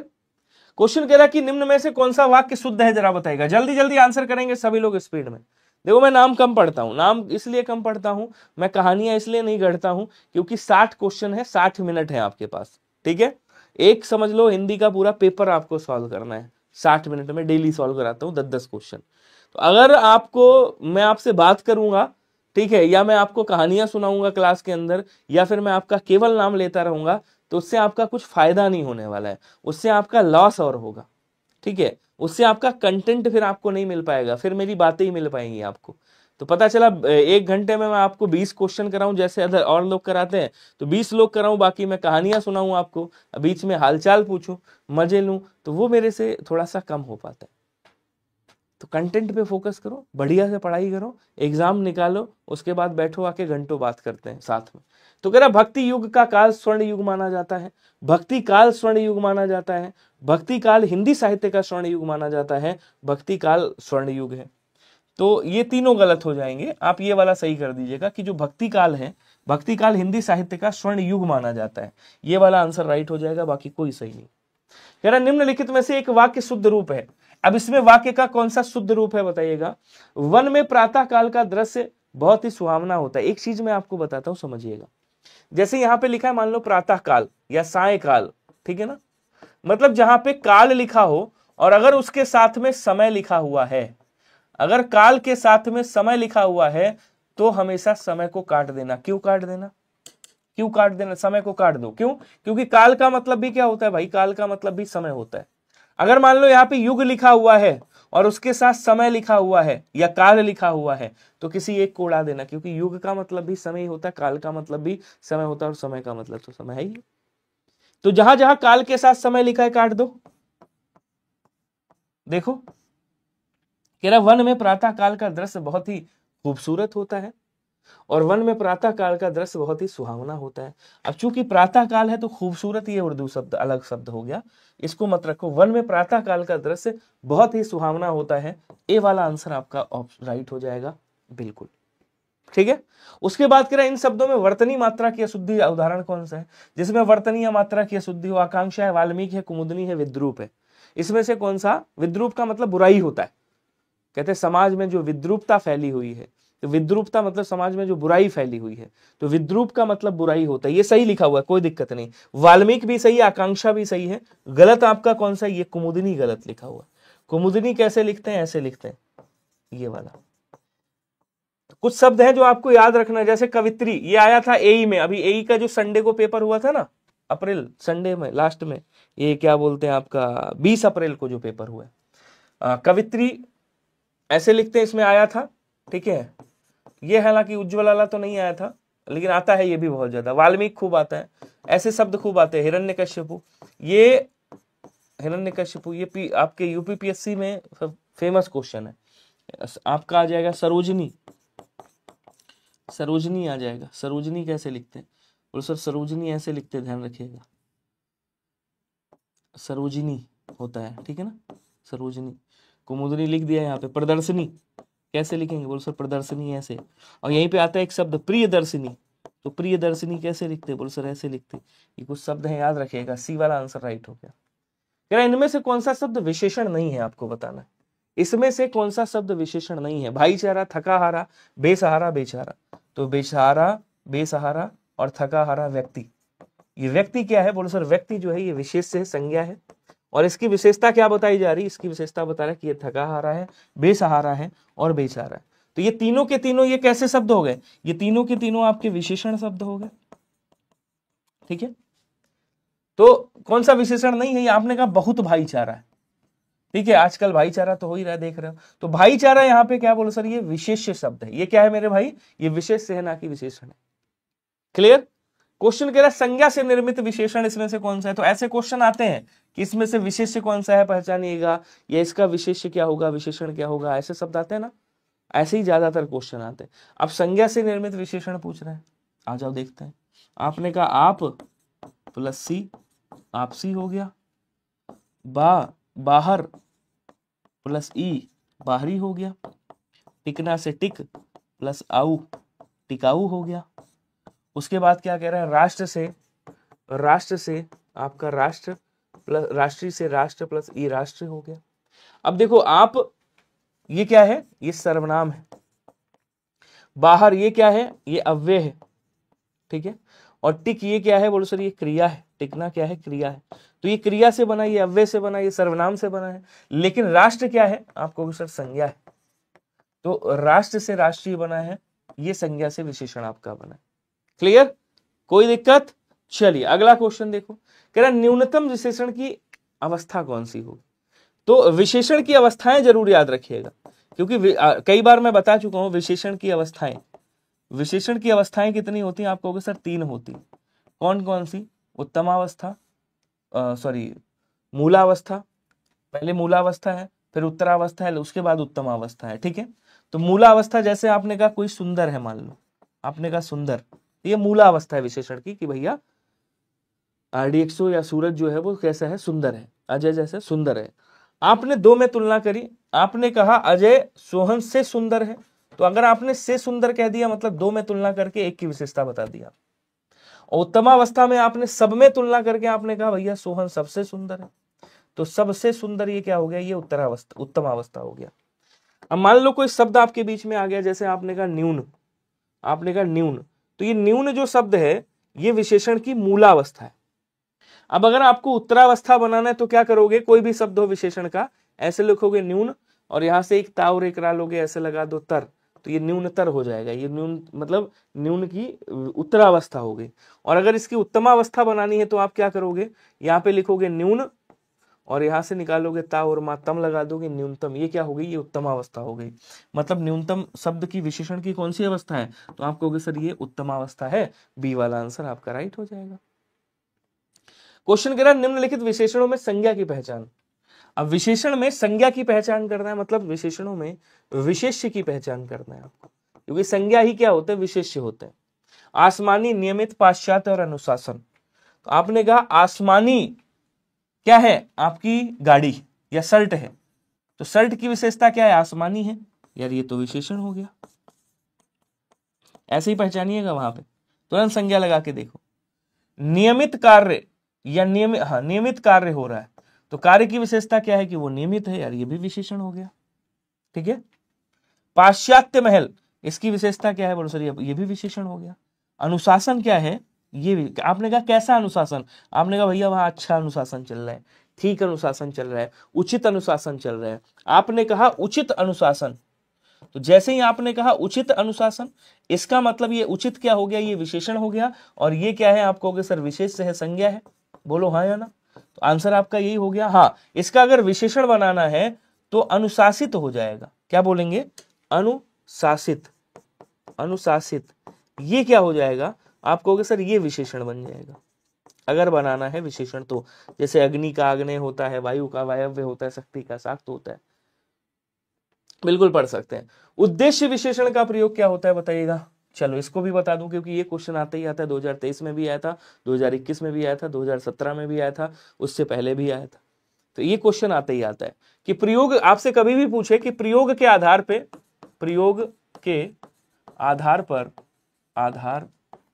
Question कह रहा कि निम्न में से कौन सा वाक्य शुद्ध है, जरा बताइएगा। जल्दी जल्दी आंसर करेंगे सभी लोग स्पीड में। देखो मैं नाम कम पढ़ता हूं, नाम इसलिए कम पढ़ता हूं, मैं कहानियां इसलिए नहीं गढ़ता हूं क्योंकि 60 क्वेश्चन है, 60 मिनट है आपके पास, ठीक है। एक समझ लो हिंदी का पूरा पेपर आपको सॉल्व करना है 60 मिनट में, डेली सॉल्व कराता हूं 10-10 क्वेश्चन। तो अगर आपको मैं आपसे बात करूंगा, ठीक है, या मैं आपको कहानियां सुनाऊंगा क्लास के अंदर, या फिर मैं आपका केवल नाम लेता रहूंगा, तो उससे आपका कुछ फायदा नहीं होने वाला है, उससे आपका लॉस और होगा, ठीक है। उससे आपका कंटेंट फिर आपको नहीं मिल पाएगा, फिर मेरी बातें ही मिल पाएंगी आपको। तो पता चला 1 घंटे में मैं आपको 20 क्वेश्चन कराऊं जैसे अदर और लोग कराते हैं, तो 20 लोग कराऊं, बाकी मैं कहानियां सुनाऊं आपको, बीच में हालचाल पूछूं, मजे लूं, तो वो मेरे से थोड़ा सा कम हो पाता है। तो कंटेंट पे फोकस करो, बढ़िया से पढ़ाई करो, एग्जाम निकालो, उसके बाद बैठो आके घंटों बात करते हैं साथ में। तो कह रहा भक्ति युग का काल स्वर्ण युग माना जाता है, भक्ति काल स्वर्ण युग माना जाता है, भक्ति काल हिंदी साहित्य का स्वर्ण युग माना जाता है, भक्ति काल स्वर्ण युग है। तो ये तीनों गलत हो जाएंगे, आप ये वाला सही कर दीजिएगा कि जो भक्ति काल है, भक्ति काल हिंदी साहित्य का स्वर्ण युग माना जाता है, ये वाला आंसर राइट हो जाएगा, बाकी कोई सही नहीं। कह रहा निम्नलिखित में से एक वाक्य शुद्ध रूप है। अब इसमें वाक्य का कौन सा शुद्ध रूप है बताइएगा। वन में प्रातः काल का दृश्य बहुत ही सुहावना होता है। एक चीज मैं आपको बताता हूं, समझिएगा। जैसे यहां पे लिखा है, मान लो प्रातः काल या साय काल, ठीक है ना, मतलब जहां पे काल लिखा हो और अगर उसके साथ में समय लिखा हुआ है, अगर काल के साथ में समय लिखा हुआ है तो हमेशा समय को काट देना। क्यों काट देना? क्यों काट देना? समय को काट दो। क्यों? क्योंकि काल का मतलब भी क्या होता है भाई? काल का मतलब भी समय होता है। अगर मान लो यहाँ पे युग लिखा हुआ है और उसके साथ समय लिखा हुआ है या काल लिखा हुआ है, तो किसी एक को उड़ा देना, क्योंकि युग का मतलब भी समय ही होता है, काल का मतलब भी समय होता है, और समय का मतलब तो समय है ही। तो जहां जहां काल के साथ समय लिखा है काट दो। देखो कह रहा वन में प्रातः काल का दृश्य बहुत ही खूबसूरत होता है और वन में प्रातः काल का दृश्य बहुत ही सुहावना होता है। अब चूंकि प्रातः काल है तो खूबसूरत, ये उर्दू शब्द अलग शब्द हो गया, इसको मत रखो। वन में प्रातः काल का दृश्य बहुत ही सुहावना होता है, ए वाला आंसर आपका राइट हो जाएगा, बिल्कुल ठीक है। उसके बाद कह रहा इन शब्दों में वर्तनी मात्रा की अशुद्धि उदाहरण कौन सा है? जिसमें वर्तनीय मात्रा की अशुद्धि हो। आकांक्षा है, वाल्मीकि है, कुमुदनी है, विद्रूप है। इसमें से कौन सा? विद्रूप का मतलब बुराई होता है। कहते हैं समाज में जो विद्रूपता फैली हुई है, तो विद्रूपता मतलब समाज में जो बुराई फैली हुई है, तो विद्रूप का मतलब बुराई होता है। ये सही लिखा हुआ है, कोई दिक्कत नहीं। वाल्मीकि भी सही है, आकांक्षा भी सही है। गलत आपका कौन सा? ये कुमुदनी गलत लिखा हुआ। कुमुदनी कैसे लिखते हैं? ऐसे लिखते हैं, ये वाला। कुछ शब्द हैं जो आपको याद रखना है, जैसे कवित्री, ये आया था एई में। अभी एई का जो संडे को पेपर हुआ था ना, अप्रैल संडे में लास्ट में, ये क्या बोलते हैं आपका 20 अप्रैल को जो पेपर हुआ है, कवित्री ऐसे लिखते हैं, इसमें आया था, ठीक है। ये हालांकि उज्ज्वल वाला तो नहीं आया था, लेकिन आता है ये भी बहुत ज्यादा। वाल्मीकि खूब आता है, ऐसे शब्द खूब आते हैं। हिरण्यकश्यपु, ये हिरण्यकश्यपु ये आपके यूपीपीएससी में फेमस क्वेश्चन है। आपका आ जाएगा सरोजनी, सरोजनी आ जाएगा। सरोजनी कैसे लिखते हैं? बोलो सर सरोजनी ऐसे लिखते, ध्यान रखिएगा। सरोजिनी होता है, ठीक है ना, सरोजिनी। कुमुदनी लिख दिया यहाँ पे। प्रदर्शनी कैसे लिखेंगे, बोलो सर प्रदर्शनी ऐसे। और यहीं पे आता है एक शब्द प्रियदर्शिनी, तो प्रियदर्शिनी कैसे लिखते, बोलो सर ऐसे लिखते। ये कुछ शब्द है, याद रखिएगा। सी वाला आंसर राइट हो गया। क्या इनमें से कौन सा शब्द विशेषण नहीं है, आपको बताना है। इसमें से कौन सा शब्द विशेषण नहीं है। भाईचारा, थकाहारा, बेसहारा, बेचारा। तो बेसहारा, बेसहारा और थकाहारा व्यक्ति। ये व्यक्ति क्या है, बोलो सर व्यक्ति जो है ये विशेष से संज्ञा है। और इसकी विशेषता क्या बताई जा रही है, इसकी विशेषता बता रहा है कि ये थकाहारा है, बेसहारा है और बेचारा है। तो ये तीनों के तीनों ये कैसे शब्द हो गए, ये तीनों के तीनों आपके विशेषण शब्द हो गए, ठीक है। तो कौन सा विशेषण नहीं है, ये आपने कहा बहुत भाईचारा है, ठीक है। आजकल भाईचारा तो हो ही रहा है, देख रहे हो। तो भाईचारा यहाँ पे क्या बोलो सर, ये विशेष्य शब्द है। ये क्या है मेरे भाई, ये विशेष है ना कि विशेषण है। क्लियर। क्वेश्चन कह रहा है संज्ञा से निर्मित विशेषण इसमें से कौन सा है। तो ऐसे क्वेश्चन आते हैं कि इसमें से विशेष्य कौन सा है पहचानिएगा, या इसका विशेष्य क्या होगा, विशेषण क्या होगा, ऐसे शब्द आते हैं ना। ऐसे ही ज्यादातर क्वेश्चन आते हैं। अब संज्ञा से निर्मित विशेषण पूछ रहे हैं, आ जाओ देखते हैं। आपने कहा आप प्लस सी, आपसी हो गया। बाहर प्लस ई, बाहरी हो गया। टिकना से टिक प्लस आऊ, टिकाऊ हो गया। उसके बाद क्या कह रहा है, राष्ट्र से आपका राष्ट्र प्लस राष्ट्रीय से राष्ट्र प्लस ई, राष्ट्र हो गया। अब देखो आप, ये क्या है, ये सर्वनाम है। बाहर ये क्या है, ये अव्यय है, ठीक है। और टिक ये क्या है, बोलो सर ये क्रिया है। टिकना क्या है, क्रिया है। तो ये क्रिया से बना, ये अव्यय से बना, ये सर्वनाम से बना है। लेकिन राष्ट्र क्या है, आपको सर संज्ञा है। तो राष्ट्र से राष्ट्रीय बना है, ये संज्ञा से विशेषण आपका बना है। क्लियर, कोई दिक्कत। चलिए अगला क्वेश्चन देखो, कह रहा न्यूनतम विशेषण की अवस्था कौन सी होगी। तो विशेषण की अवस्थाएं जरूर याद रखिएगा, क्योंकि कई बार मैं बता चुका हूं विशेषण की अवस्थाएं। विशेषण की अवस्थाएं कितनी होती हैं, आप कहोगे सर 3 होती। कौन कौन सी, उत्तमावस्था, मूलावस्था। पहले मूलावस्था है, फिर उत्तरावस्था है, उसके बाद उत्तमावस्था है, ठीक है। तो मूलावस्था जैसे आपने कहा कोई सुंदर है, मान लो आपने कहा सुंदर, ये मूलावस्था है विशेषण की, कि भैया RDXO या सूरज जो है वो कैसा है, सुंदर है। अजय जैसे सुंदर है। आपने 2 में तुलना करी, आपने कहा अजय सोहन से सुंदर है। तो अगर आपने से सुंदर कह दिया मतलब 2 में तुलना करके एक की विशेषता बता दिया। और उत्तमावस्था में आपने सब में तुलना करके आपने कहा भैया सोहन सबसे सुंदर है। तो सबसे सुंदर ये क्या हो गया, ये उत्तमावस्था हो गया। अब मान लो कोई शब्द आपके बीच में आ गया, जैसे आपने कहा न्यून, आपने कहा न्यून। तो ये न्यून जो शब्द है ये विशेषण की मूलावस्था है। अब अगर आपको उत्तरावस्था बनाना है तो क्या करोगे, कोई भी शब्द हो विशेषण का ऐसे लिखोगे न्यून, और यहां से एक ता और एक रा लोगे, ऐसे लगा दो तर, तो ये न्यूनतर हो जाएगा। ये न्यून मतलब न्यून की उत्तरावस्था हो गई। और अगर इसकी उत्तमावस्था बनानी है तो आप क्या करोगे, यहाँ पे लिखोगे न्यून और यहां से निकालोगे ता और मा, तम लगा दोगे, न्यूनतम। ये क्या हो गई, ये उत्तमावस्था हो गई। मतलब न्यूनतम शब्द की विशेषण की कौन सी अवस्था है, तो आप कहोगे सर ये उत्तमावस्था है। बी वाला आंसर आपका राइट हो जाएगा। क्वेश्चन कह रहा है निम्नलिखित विशेषणों में संज्ञा की पहचान। अब विशेषण में संज्ञा की पहचान करना है, मतलब विशेषणों में विशेष्य की पहचान करना है आपको, क्योंकि संज्ञा ही क्या होते हैं, विशेष्य होते हैं। आसमानी, नियमित, पाश्चात्य और अनुशासन। तो आपने कहा आसमानी क्या है, आपकी गाड़ी या शर्ट है। तो शर्ट की विशेषता क्या है, आसमानी है। यार ये तो विशेषण हो गया, ऐसे ही पहचानिएगा वहां पे, तुरंत संज्ञा लगा के देखो। नियमित कार्य या नियमित कार्य हो रहा है, तो कार्य की विशेषता क्या है कि वो नियमित है। यार ये भी विशेषण हो गया, ठीक है। पाश्चात्य महल, इसकी विशेषता क्या है, बोलो सर ये भी विशेषण हो गया। अनुशासन क्या है, ये भी। आपने कहा कैसा अनुशासन, आपने कहा भैया वहां अच्छा अनुशासन चल रहा है, ठीक अनुशासन चल रहा है, उचित अनुशासन चल रहा है। आपने कहा उचित अनुशासन, तो जैसे ही आपने कहा उचित अनुशासन, इसका मतलब ये उचित क्या हो गया, ये विशेषण हो गया। और ये क्या है, आप कहोगे सर विशेष है, संज्ञा है। बोलो हाँ या ना, तो आंसर आपका यही हो गया। हाँ, इसका अगर विशेषण बनाना है तो अनुशासित हो जाएगा। क्या बोलेंगे, अनुशासित। अनुशासित ये क्या हो जाएगा, आप कहोगे सर ये विशेषण बन जाएगा अगर बनाना है विशेषण। तो जैसे अग्नि का आग्नेय होता है, वायु का वायव्य होता है, शक्ति का शाक्त होता है, बिल्कुल पढ़ सकते हैं। उद्देश्य विशेषण का प्रयोग क्या होता है बताइएगा। चलो इसको भी बता दूं, क्योंकि ये क्वेश्चन आता ही आता है, 2023 में भी आया था, 2021 में भी आया था, 2017 में भी आया था, उससे पहले भी आया था। तो ये क्वेश्चन आता ही आता है कि प्रयोग, आपसे कभी भी पूछे कि प्रयोग के आधार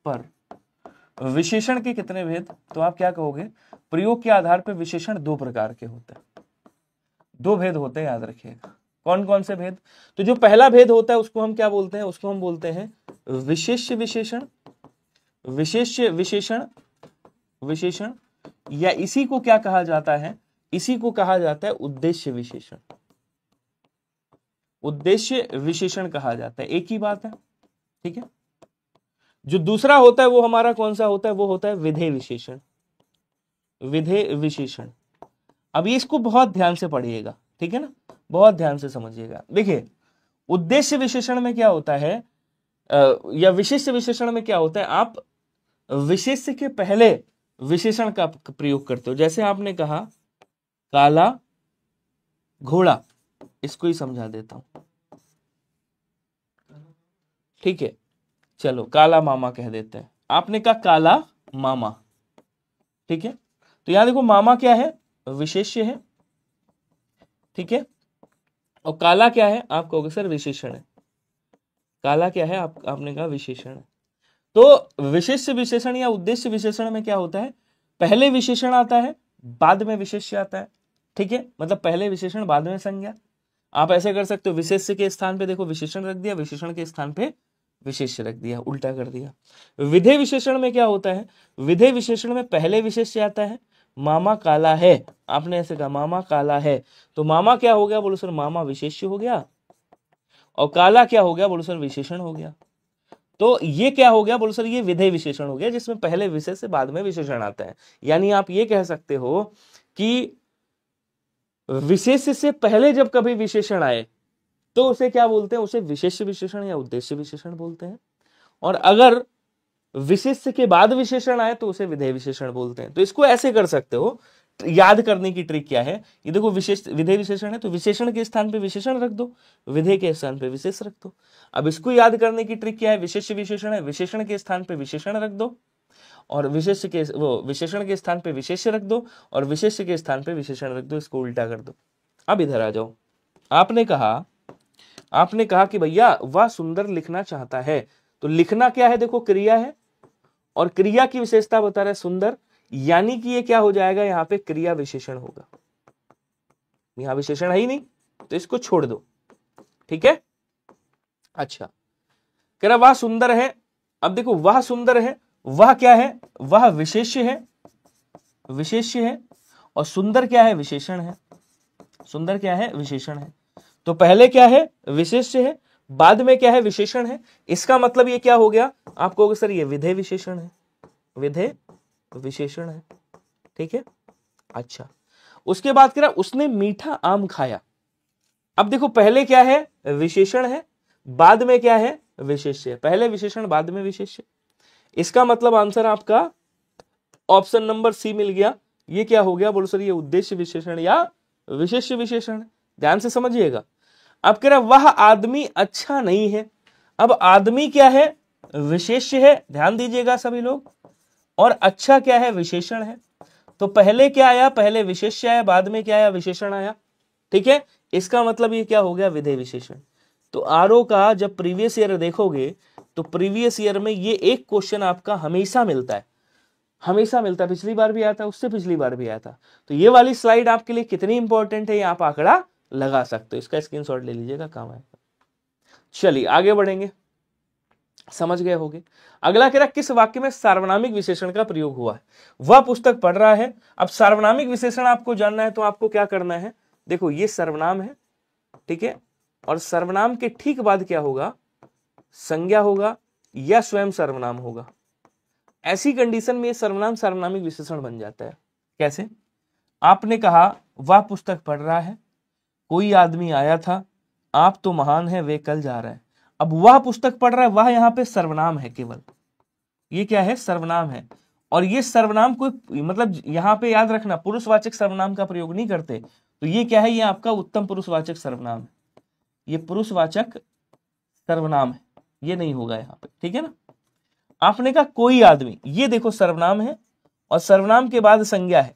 पर विशेषण के कितने भेद, तो आप क्या कहोगे, प्रयोग के आधार पर विशेषण 2 प्रकार के होते हैं, 2 भेद होते हैं, याद रखिएगा। कौन कौन से भेद, तो जो पहला भेद होता है उसको हम क्या बोलते हैं, उसको हम बोलते हैं विशेष्य विशेषण, या इसी को क्या कहा जाता है, इसी को कहा जाता है उद्देश्य विशेषण, उद्देश्य विशेषण कहा जाता है, एक ही बात है, ठीक है। जो दूसरा होता है वो हमारा कौन सा होता है, वो होता है विधेय विशेषण। अब ये इसको बहुत ध्यान से पढ़िएगा, ठीक है ना, बहुत ध्यान से समझिएगा। देखिए उद्देश्य विशेषण में क्या होता है, या विशिष्ट विशेषण में क्या होता है, आप विशेष्य के पहले विशेषण का प्रयोग करते हो। जैसे आपने कहा काला घोड़ा, इसको ही समझा देता हूं, ठीक है। चलो काला मामा कह देते हैं, आपने कहा काला मामा, ठीक है। तो यहां देखो मामा क्या है, विशेष्य है, ठीक है, और काला क्या है, आप कहोगे सर विशेषण है। काला क्या है, आपने कहा विशेषण है। तो विशेष्य विशेषण या उद्देश्य विशेषण में क्या होता है, पहले विशेषण आता है, बाद में विशेष्य आता है, ठीक है, मतलब पहले विशेषण बाद में संज्ञा। आप ऐसे कर सकते हो, विशेष्य के स्थान पे देखो विशेषण रख दिया, विशेषण के स्थान पे विशेष्य रख दिया, उल्टा कर दिया। विधेय विशेषण में क्या होता है, विधेय विशेषण में पहले विशेष्य आता है, मामा काला है, आपने ऐसे कहा मामा काला है, तो मामा क्या हो गया, बोलो सर मामा विशेष्य हो गया, और काला क्या हो गया, बोलो सर विशेषण हो गया। तो ये क्या हो गया, बोलो सर ये विधेय विशेषण हो गया, जिसमें पहले विशेष से बाद में विशेषण आता है। यानी आप ये कह सकते हो कि विशेष से पहले जब कभी विशेषण आए तो उसे क्या बोलते हैं, उसे विशेष्य विशेषण या उद्देश्य विशेषण बोलते हैं, और अगर विशेष्य के बाद विशेषण आए तो उसे विधेय विशेषण बोलते हैं। तो इसको ऐसे कर सकते हो, याद करने की ट्रिक क्या है, ये देखो विशेष विधेय विशेषण है, तो विशेषण के स्थान पे विशेषण रख दो, विधेय के स्थान पे विशेष रख दो। अब इसको याद करने की ट्रिक क्या है, विशेष्य विशेषण है, विशेषण के स्थान पे विशेषण रख दो, और विशेष्य के विशेषण के स्थान पे विशेष्य रख दो, और विशेष्य के स्थान पे विशेषण रख दो, इसको उल्टा कर दो। अब इधर आ जाओ, आपने कहा कि भैया वह सुंदर लिखना चाहता है, तो लिखना क्या है, देखो क्रिया है, और क्रिया की विशेषता बता रहा है सुंदर, यानी कि ये क्या हो जाएगा, यहां पे क्रिया विशेषण होगा, यहां विशेषण है ही नहीं, तो इसको छोड़ दो, ठीक है। अच्छा, कह रहा वह सुंदर है, अब देखो वह सुंदर है, वह क्या है, वह विशेष्य है, और सुंदर क्या है, विशेषण है, सुंदर क्या है, विशेषण है। तो पहले क्या है, विशेष्य है, बाद में क्या है, विशेषण है। इसका मतलब ये क्या हो गया, आप कहोगे सर ये विधेय विशेषण है, विधेय विशेषण है, ठीक है। अच्छा, उसके बाद कह रहा उसने मीठा आम खाया। अब देखो पहले क्या है, विशेषण है, बाद में क्या है, विशेष्य है, पहले विशेषण बाद में विशेष्य। इसका मतलब आंसर आपका ऑप्शन नंबर सी मिल गया। ये क्या हो गया, बोलो सर ये उद्देश्य विशेषण या विशेष्य विशेषण। ध्यान से समझिएगा। अब कह रहा वह आदमी अच्छा नहीं है। अब आदमी क्या है, विशेष्य है, ध्यान दीजिएगा सभी लोग, और अच्छा क्या है, विशेषण है। तो पहले क्या आया, पहले विशेष्य आया, बाद में क्या आया, विशेषण आया, ठीक है। इसका मतलब ये क्या हो गया, विधेय विशेषण। तो आरओ का जब प्रीवियस ईयर देखोगे तो प्रीवियस ईयर में ये एक क्वेश्चन आपका हमेशा मिलता है, हमेशा मिलता है, पिछली बार भी आया था, उससे पिछली बार भी आया था। तो ये वाली स्लाइड आपके लिए कितनी इंपॉर्टेंट है, ये आप आंकड़ा लगा सकते हो, इसका स्क्रीनशॉट ले लीजिएगा, काम आएगा। चलिए आगे बढ़ेंगे, समझ गए होंगे। अगला कह रहा किस वाक्य में सार्वनामिक विशेषण का प्रयोग हुआ है, वह पुस्तक पढ़ रहा है। अब सार्वनामिक विशेषण आपको जानना है तो आपको क्या करना है, देखो ये सर्वनाम है, ठीक है, और सर्वनाम के ठीक बाद क्या होगा, संज्ञा होगा या स्वयं सर्वनाम होगा। ऐसी कंडीशन में सर्वनाम सार्वनामिक विशेषण बन जाता है। कैसे, आपने कहा वह पुस्तक पढ़ रहा है, कोई आदमी आया था, आप तो महान है, वे कल जा रहा है। अब वह पुस्तक पढ़ रहा है, वह यहाँ पे सर्वनाम है, केवल ये क्या है, सर्वनाम है। और ये सर्वनाम कोई मतलब यहाँ पे याद रखना पुरुषवाचक सर्वनाम का प्रयोग नहीं करते। तो ये क्या है, ये आपका उत्तम पुरुषवाचक सर्वनाम है, ये पुरुषवाचक सर्वनाम है, ये नहीं होगा यहाँ पे, ठीक है ना। आपने कहा कोई आदमी, ये देखो सर्वनाम है और सर्वनाम के बाद संज्ञा है।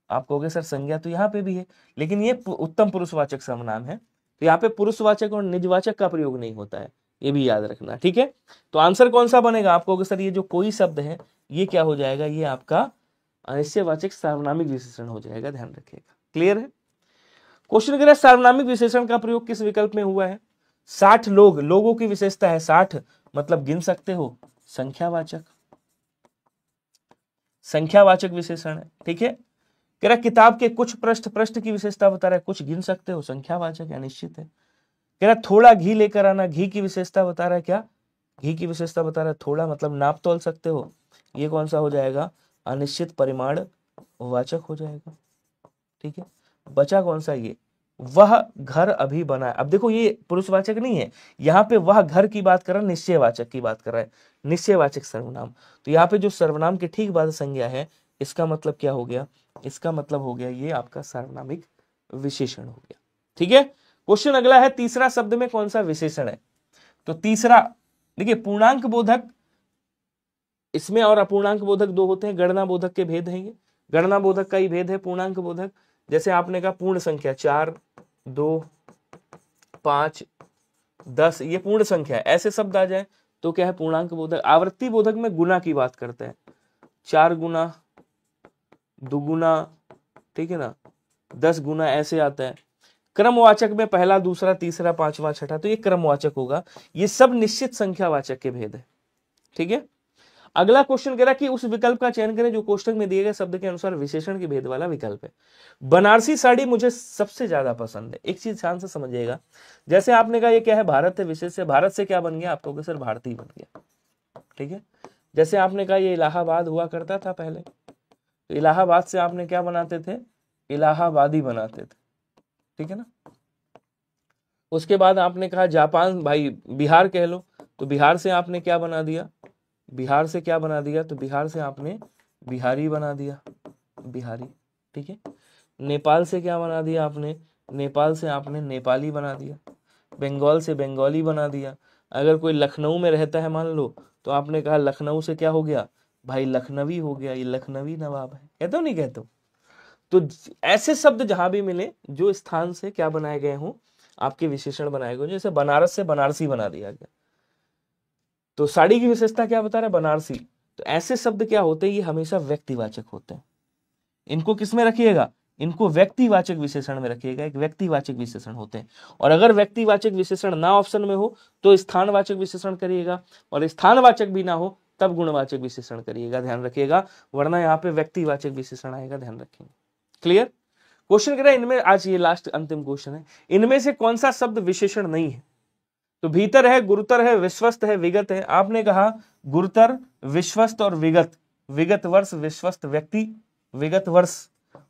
आप कहोगे सर संज्ञा तो यहाँ पे भी है, लेकिन ये उत्तम पुरुषवाचक सर्वनाम है, तो यहाँ पे पुरुषवाचक और निजवाचक का प्रयोग नहीं होता है, ये भी याद रखना, ठीक है। तो आंसर कौन सा बनेगा, आप कहोगे सर ये जो कोई शब्द है ये क्या हो जाएगा, ये आपका अनिश्चयवाचक सार्वनामिक विशेषण हो जाएगा, ध्यान रखिएगा। क्लियर है। क्वेश्चन कह रहा है सार्वनामिक विशेषण का प्रयोग किस विकल्प में हुआ है। 60 लोग, लोगों की विशेषता है 60, मतलब गिन सकते हो, संख्यावाचक, संख्यावाचक विशेषण है, ठीक है। कह रहा किताब के कुछ पृष्ठ, पृष्ठ की विशेषता बता रहा है, कुछ गिन सकते हो, संख्यावाचक है, निश्चित है। कह रहा थोड़ा घी लेकर आना, घी की विशेषता बता रहा है, क्या घी की विशेषता बता रहा है, थोड़ा मतलब नाप तोल सकते हो, ये कौन सा हो जाएगा, अनिश्चित परिमाण वाचक हो जाएगा, ठीक है। बचा कौन सा, ये वह घर अभी बना है। अब देखो ये पुरुषवाचक नहीं है, यहाँ पे वह घर की बात कर रहा है, निश्चयवाचक की बात कर रहा है, निश्चयवाचक सर्वनाम। तो यहाँ पे जो सर्वनाम के ठीक बाद संज्ञा है, इसका मतलब क्या हो गया, इसका मतलब हो गया ये आपका सार्वनामिक विशेषण हो गया, ठीक है। क्वेश्चन अगला है, तीसरा शब्द में कौन सा विशेषण है। तो तीसरा देखिए, पूर्णांक बोधक, इसमें और अपूर्णांक बोधक दो होते हैं, गणना बोधक के भेद हैं ये, गणना बोधक का ही भेद है पूर्णांक बोधक। जैसे आपने कहा पूर्ण संख्या 4, 2, 5, 10, ये पूर्ण संख्या है, ऐसे शब्द आ जाए तो क्या है, पूर्णांक बोधक। आवृत्ति बोधक में गुना की बात करते हैं, 4 गुना, 2 गुना, ठीक है ना, 10 गुना, ऐसे आता है। क्रमवाचक में पहला, दूसरा, तीसरा, पांचवा, छठा, तो ये क्रमवाचक होगा। ये सब निश्चित संख्यावाचक के भेद है, ठीक है। अगला क्वेश्चन कह रहा कि उस विकल्प का चयन करें जो कोष्ठक में दिए गए शब्द के अनुसार विशेषण के भेद वाला विकल्प है। बनारसी साड़ी मुझे सबसे ज्यादा पसंद है। एक चीज ध्यान से समझिएगा, जैसे आपने कहा ये क्या है, भारत है, विशेष है, भारत से क्या बन गया, आप कहोगे सर भारतीय बन गया, ठीक है। जैसे आपने कहा ये इलाहाबाद हुआ करता था पहले, तो इलाहाबाद से आपने क्या बनाते थे, इलाहाबादी बनाते थे, ठीक है ना। उसके बाद आपने कहा जापान, भाई बिहार कह लो, तो बिहार से आपने क्या बना दिया, बिहार से क्या बना दिया, तो बिहार से आपने बिहारी बना दिया, बिहारी, ठीक है। नेपाल से क्या बना दिया आपने, नेपाल से आपने नेपाली बना दिया। बंगाल से बंगाली बना दिया। अगर कोई लखनऊ में रहता है मान लो, तो आपने कहा लखनऊ से क्या हो गया, भाई लखनवी हो गया, ये लखनवी नवाब है, कहते हो नहीं कहते हो। तो ऐसे शब्द जहां भी मिले जो स्थान से क्या बनाए गए हों, आपके विशेषण बनाए गए, जैसे बनारस से बनारसी बना दिया गया, तो साड़ी की विशेषता क्या बता रहा है, बनारसी। तो ऐसे शब्द क्या होते हैं, ये हमेशा व्यक्तिवाचक होते हैं। इनको किस में रखिएगा, इनको व्यक्तिवाचक विशेषण में रखिएगा, एक व्यक्तिवाचक विशेषण होते हैं। और अगर व्यक्तिवाचक विशेषण ना ऑप्शन में हो तो स्थानवाचक विशेषण करिएगा, और स्थानवाचक भी ना हो तब गुणवाचक विशेषण करिएगा, ध्यान रखिएगा, वरना यहाँ पे व्यक्तिवाचक विशेषण आएगा, ध्यान रखेंगे। क्लियर। क्वेश्चन कह रहा है इनमें, आज ये लास्ट अंतिम क्वेश्चन है, इनमें से कौन सा शब्द विशेषण नहीं है। तो भीतर है, गुरुतर है, विश्वस्त है, विगत है। आपने कहा गुरुतर, विश्वस्त और विगत। विगत वर्ष, विश्वस्त व्यक्ति, विगत वर्ष,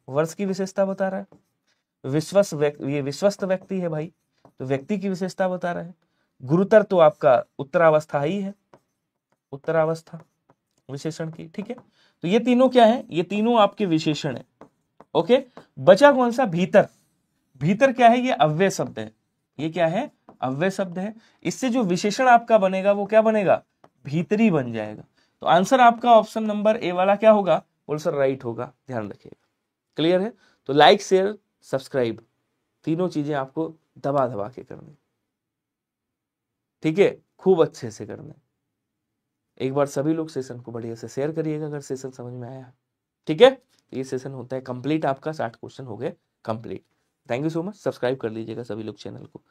वर्ष की विशेषता बता रहा है। विश्वस्त ये विश्वस्त व्यक्ति है भाई, तो व्यक्ति की विशेषता बता रहा है। गुरुतर तो आपका उत्तरावस्था ही है, उत्तरावस्था विशेषण की, ठीक है। तो ये तीनों क्या है, ये तीनों आपके विशेषण है, ओके। बचा कौन सा, भीतर। भीतर क्या है, ये अव्यय शब्द है, ये क्या है, अव्यय शब्द है। इससे जो विशेषण आपका बनेगा वो क्या बनेगा, भीतरी बन जाएगा। तो आंसर आपका ऑप्शन नंबर ए वाला क्या होगा, बोल सर राइट होगा, ध्यान रखिएगा। क्लियर है। तो लाइक, शेयर, सब्सक्राइब, तीनों चीजें आपको दबा दबा के करनी, ठीक है, खूब अच्छे से करना। एक बार सभी लोग सेशन को बढ़िया से शेयर करिएगा अगर सेशन समझ में आया, ठीक है। ये सेशन होता है कंप्लीट, आपका 60 क्वेश्चन हो गए complete. Thank you so much, subscribe कर लीजिएगा सभी लोग चैनल को।